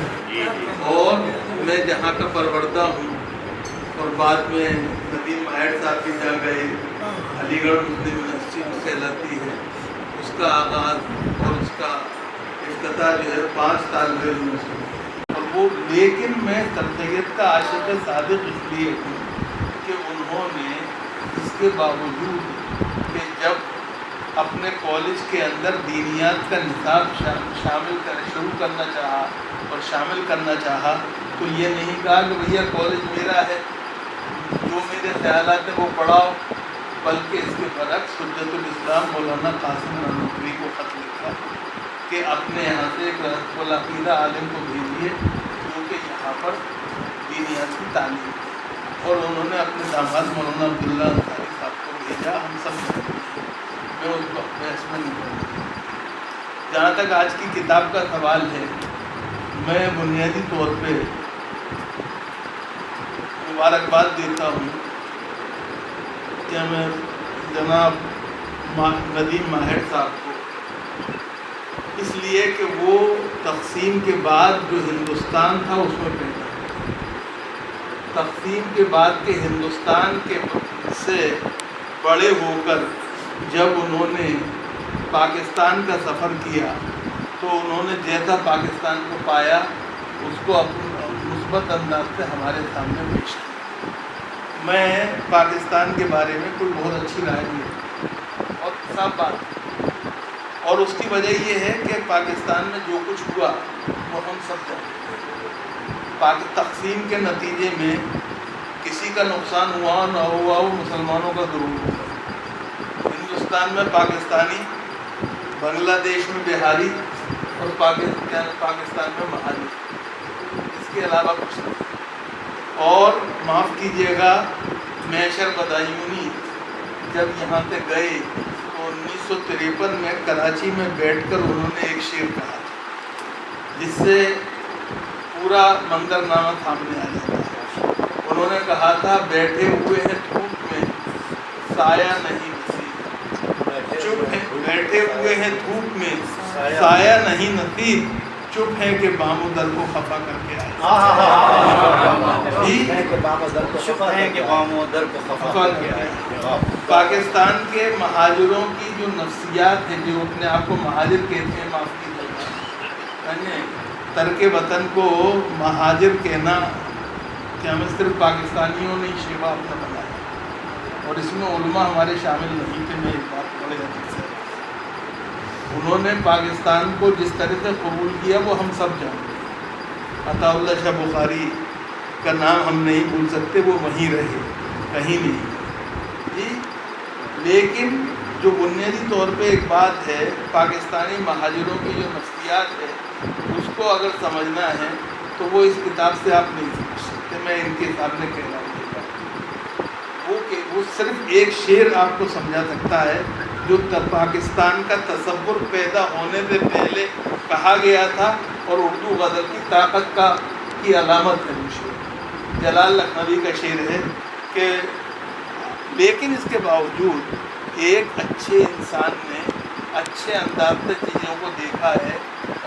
Speaker 11: اور میں جہاں کا پروردہ ہوں، اور بعد میں ندیم ماہر صاحب بھی جا گئے، علی گڑھ مسلم یونیورسٹی کہلاتی ہے، اس کا آغاز اور اس کا افتتاح جو ہے 5 طالب علم سے، اور وہ لیکن میں سرسید کا عاشق صادق اس لیے ہوں کہ انہوں نے اس کے باوجود کہ جب اپنے کالج کے اندر دینیات کا نصاب شروع کرنا چاہا اور شامل کرنا چاہا تو یہ نہیں کہا کہ بھیا کالج میرا ہے، جو میرے خیالات ہیں وہ پڑھاؤ، بلکہ اس کے برعکس حجت الاسلام مولانا قاسم نانوتوی کو خط لکھا کہ اپنے یہاں سے ایک رحمۃ العقیدہ عالم کو بھیجیے جو کہ یہاں پر دینیات کی تعلیم، اور انہوں نے اپنے داماد مولانا عبداللہ انصاری صاحب کو بھیجا۔ ہم سب میں اس وقت بحث میں نہیں کروں۔ جہاں تک آج کی کتاب کا سوال ہے، میں بنیادی طور پہ مبارکباد دیتا ہوں کہ میں جناب ندیم ماہر صاحب کو، اس لیے کہ وہ تقسیم کے بعد جو ہندوستان تھا اس میں پیدا ہوئے، تقسیم کے بعد کے ہندوستان کے سے بڑے ہو کر جب انہوں نے پاکستان کا سفر کیا تو انہوں نے جیسا پاکستان کو پایا اس کو اپنے مثبت انداز سے ہمارے سامنے پیش کیا۔ میں پاکستان کے بارے میں کوئی بہت اچھی رائے نہیں، اور صاف بات، اور اس کی وجہ یہ ہے کہ پاکستان میں جو کچھ ہوا وہ ہم سب جانتے ہیں۔ تقسیم کے نتیجے میں کسی کا نقصان ہوا نہ ہوا وہ مسلمانوں کا ضرور ہوا۔ ہندوستان میں پاکستانی، بنگلہ دیش میں بہاری اور پاکستان میں مہاجر، اس کے علاوہ کچھ نہیں۔ اور معاف کیجیے گا، میشر بدایونی جب یہاں سے گئے تو 1953 میں کراچی میں بیٹھ کر انہوں نے ایک شعر کہا جس سے پورا منظرنامہ سامنے آ جاتا ہے۔ انہوں نے کہا تھا، بیٹھے ہوئے ہیں دھوپ میں سایہ نہیں نصیب، چپ ہیں بیٹھے ہوئے ہیں دھوپ میں سایہ نہیں نصیب، چپ ہے کہ بام و در کو خفا کر کے آئے۔
Speaker 5: شکر ہے کہ بام و در کو خفا کر کے آئے۔
Speaker 11: پاکستان کے مہاجروں کی جو نفسیات ہے، جو اپنے آپ کو مہاجر کہتے ہیں، معاف کیجیے، ترک وطن کو مہاجر کہنا کیا ہمیں صرف پاکستانیوں نے شیوا اپنا بنایا، اور اس میں علماء ہمارے شامل نہیں تھے۔ میں ایک بات بڑے حد سے، انہوں نے پاکستان کو جس طرح سے قبول کیا وہ ہم سب جانتے ہیں۔ عطا اللہ شاہ بخاری کا نام ہم نہیں بھول سکتے، وہ وہیں رہے، کہیں نہیں جی۔ لیکن جو بنیادی طور پہ ایک بات ہے، پاکستانی مہاجروں کی جو نفسیات ہے، اس کو اگر سمجھنا ہے تو وہ اس کتاب سے آپ نہیں سمجھ سکتے۔ میں ان کے سامنے کہہ رہا ہوں وہ صرف ایک شعر آپ کو سمجھا سکتا ہے جو پاکستان کا تصور پیدا ہونے سے پہلے کہا گیا تھا، اور اردو غزل کی طاقت کی علامت ہے وہ شعر۔ جلال لکھنوی کا شعر ہے کہ لیکن اس کے باوجود ایک اچھے انسان نے اچھے انداز سے چیزوں کو دیکھا ہے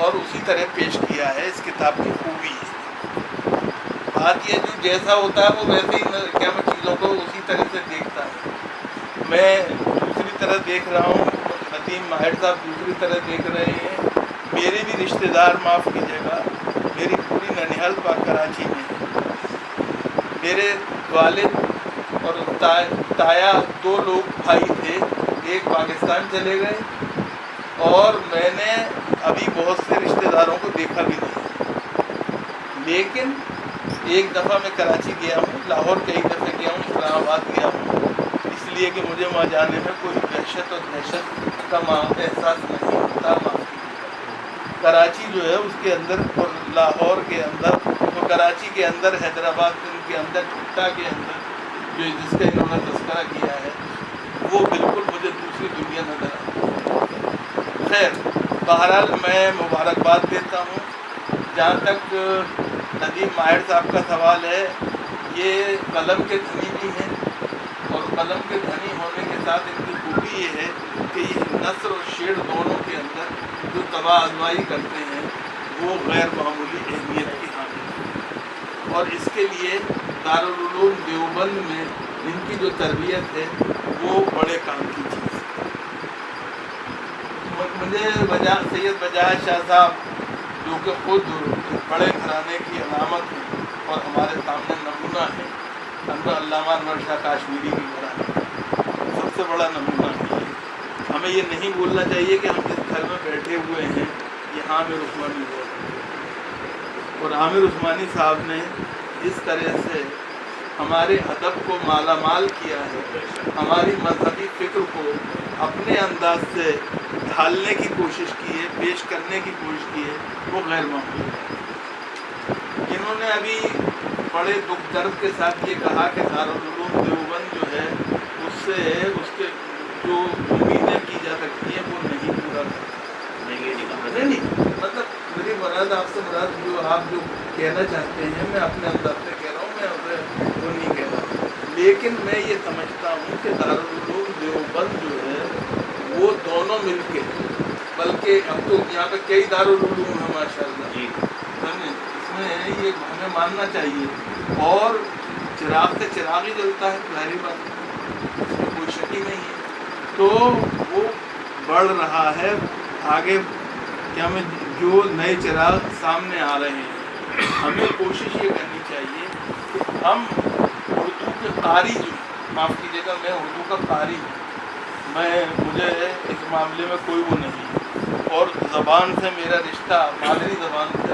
Speaker 11: اور اسی طرح پیش کیا ہے۔ اس کتاب کی خوبی ہے، بات یہ جو جیسا ہوتا ہے وہ ویسے ہی کیا میں چیزوں کو اسی طرح سے دیکھتا ہے۔ میں دوسری طرح دیکھ رہا ہوں، ندیم ماہر صاحب دوسری طرح دیکھ رہے ہیں۔ میرے بھی رشتہ دار، معاف کیجیے گا، میری پوری ننیہال پاک کراچی میں ہے۔ میرے والد اور تایا دو لوگ بھائی تھے، ایک پاکستان چلے گئے، اور میں نے ابھی بہت سے رشتہ داروں کو دیکھا بھی نہیں۔ لیکن ایک دفعہ میں کراچی گیا ہوں، لاہور کئی دفعہ گیا ہوں، اسلام آباد گیا ہوں، اس لیے کہ مجھے وہاں جانے میں کوئی وحشت اور دہشت کا احساس نہیں ہوتا۔ کراچی جو ہے اس کے اندر، اور لاہور کے اندر، اور کراچی کے اندر، حیدرآباد کے اندر، ٹھٹا کے اندر جو جس کا انہوں نے تذکرہ کیا ہے، وہ بالکل مجھے دوسری دنیا نظر آتی۔ خیر، بہرحال میں مبارکباد دیتا ہوں۔ جہاں تک ندیم ماہر صاحب کا سوال ہے، یہ قلم کے دھنی بھی ہیں، اور قلم کے دھنی ہونے کے ساتھ ان کی خوبی یہ ہے کہ یہ نثر اور شعر دونوں کے اندر جو تباہ ازمائی کرتے ہیں وہ غیر معمولی اہمیت کی حامل ہے، اور اس کے لیے دارالعلوم دیوبند میں ان کی جو تربیت ہے وہ بڑے کام کی چیز ہے۔ مجھے سید بجاج شاہ صاحب جو کہ خود بڑے گھرانے کی علامت ہیں اور ہمارے سامنے نمونہ ہے، علامہ انور شاہ کاشمیری کی گھرانے سب سے بڑا نمونہ ہے۔ ہمیں یہ نہیں بولنا چاہیے کہ ہم جس گھر میں بیٹھے ہوئے ہیں یہ عامر عثمانی ہو، اور عامر عثمانی صاحب نے اس طرح سے ہمارے ادب کو مالا مال کیا ہے، ہماری مذہبی فکر کو اپنے انداز سے ڈھالنے کی کوشش کی ہے، پیش کرنے کی کوشش کی ہے، وہ غیر معمولی ہے۔ انہوں نے ابھی بڑے دکھ درد کے ساتھ یہ کہا کہ دارالعلوم دیوبند جو ہے اس کے جو امیدیں کی جا سکتی ہیں وہ نہیں پورا کرتا۔ نہیں، مطلب میری مراد آپ سے مراد جو آپ جو کہنا چاہتے ہیں، میں اپنے انداز سے کہہ رہا ہوں، میں وہ نہیں کہہ رہا، لیکن میں یہ سمجھتا ہوں کہ دارالعلوم دیوبند جو ہے وہ دونوں مل کے، بلکہ اب تو یہاں پہ کئی دارالعلوم ہیں ماشاء اللہ، اس میں یہ ہمیں ماننا چاہیے، اور چراغ سے چراغ ہی جلتا ہے، ظاہری بات اس میں کوئی شک ہی نہیں ہے، تو وہ بڑھ رہا ہے آگے۔ کیا میں جو نئے چراغ سامنے آ رہے ہیں، ہمیں کوشش یہ کرنی چاہیے کہ ہم اردو کے قاری جو، معاف کیجیے گا میں اردو کا قاری ہوں، مجھے اس معاملے میں کوئی وہ نہیں، اور زبان سے میرا رشتہ مادری زبان سے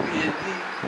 Speaker 11: PhD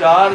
Speaker 11: 4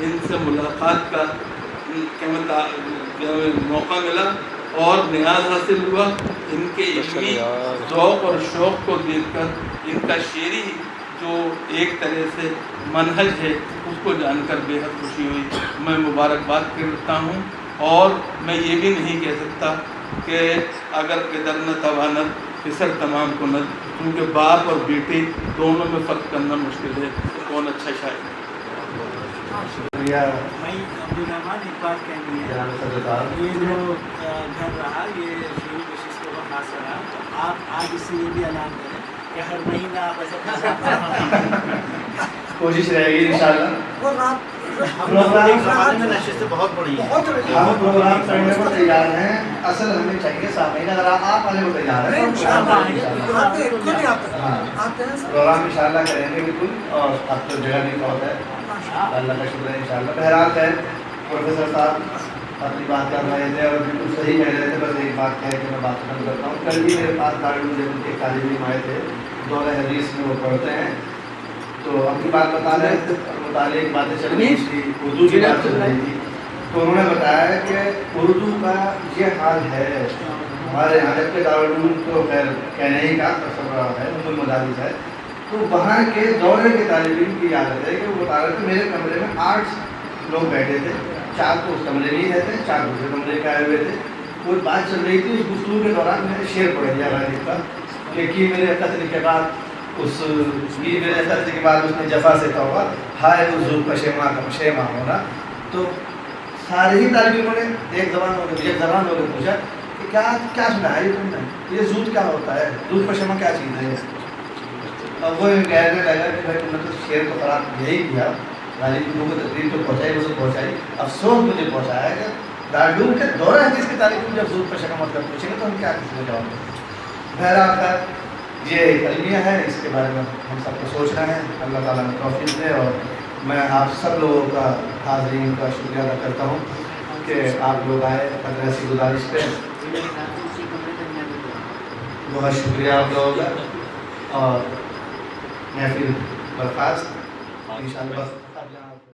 Speaker 11: ان سے ملاقات کا موقع ملا اور نیاز حاصل ہوا. ان کے علمی ذوق اور شوق کو دیکھ کر ان کا شعری جو ایک طرح سے منہج ہے اس کو جان کر بے حد خوشی ہوئی. میں مبارکباد کرتا ہوں اور میں یہ بھی نہیں کہہ سکتا کہ اگر قدر نہ توانت پسر تمام کنت، کیونکہ باپ اور بیٹے دونوں میں فرق کرنا مشکل ہے. کون اچھا شاعر ہے.
Speaker 1: شکریہ.
Speaker 6: میں عبدالرحمان ایک بات کہنی ہے، یہ جو گھر رہا یہ شعری کوشش کو خاص رہا، تو آپ آج اس سے یہ بھی اعلان کریں کہ ہر مہینہ آپ ایسا
Speaker 1: کوشش رہے گی انشاءاللہ.
Speaker 6: اور آپ زمانے میں نشستیں بہت بڑی ہیں.
Speaker 1: ہم پروگرام کرنے کو تیار ہیں. اصل ہمیں چاہیے سامعین اگر آپ آنے کو تیار ہیں پروگرام انشاءاللہ کریں گے بالکل. اور اب تو جگہ نہیں بہت ہے، اللہ کا شکر ہے انشاءاللہ. بہرحال خیر پروفیسر صاحب اپنی بات کر رہے تھے اور بالکل صحیح کہہ رہے تھے. بس ایک بات ہے کہ میں بات ختم کرتا ہوں. کل بھی میرے پاس دارالعلوم کے طالب علم آئے تھے، دورہ حدیث میں وہ پڑھتے ہیں، تو اپنی بات بتا رہے تھے، مطالعے کی باتیں چل رہی تھی، اردو کی بات چل رہی تھی. تو انہوں نے بتایا کہ اردو کا یہ حال ہے ہمارے یہاں، جبکہ دارالعلوم تو خیر کہنے ہی کا ہے، ام المدارس ہے. تو وہاں کے دورے کے طالب علم کی عادت ہے کہ وہ بتا رہے تھے میرے کمرے میں 8 لوگ بیٹھے تھے، 4 تو اس کمرے میں ہی رہتے ہیں، 4 دوسرے کمرے کے آئے ہوئے تھے. کوئی بات چل رہی تھی، اس گفتگو کے دوران میں نے شعر پڑھ لیا غالب کا کہ میرے قتل کے بعد اس کی میرے قتل کے بعد اس نے جفا سے توبہ ہائے حضور پشیماں کا پشیماں ہونا. تو سارے ہی طالب علموں نے ایک زبان ہو کے پوچھا کہ کیا سنا ہے یہ تم نے، یہ زود کیا ہوتا ہے، زود پشیماں کیا چیز ہے. اب وہ کہنے لگا کہ بھائی تم نے تو شعر کو خراب یہی کیا، غالب لوگوں کو تقریر تو پہنچائی، وہ سب پہنچائی. افسوس مجھے پہنچایا کہ دارالعلوم کے دورہ حدیث کے طالب علم جب زود پشیماں مطلب پوچھیں گے تو ہم کیا کسی کو جواب دیں. بہرحال یہ ایک المیہ ہے، اس کے بارے میں ہم سب کو سوچنا ہے. اللہ تعالیٰ نے توفیق دے. اور میں آپ سب لوگوں کا، حاضرین کا شکریہ ادا کرتا ہوں کہ آپ لوگ آئے. اگر ایسی گزارش پہ بہت شکریہ آپ لوگوں کا. اور محفل برخاست انشاءاللہ.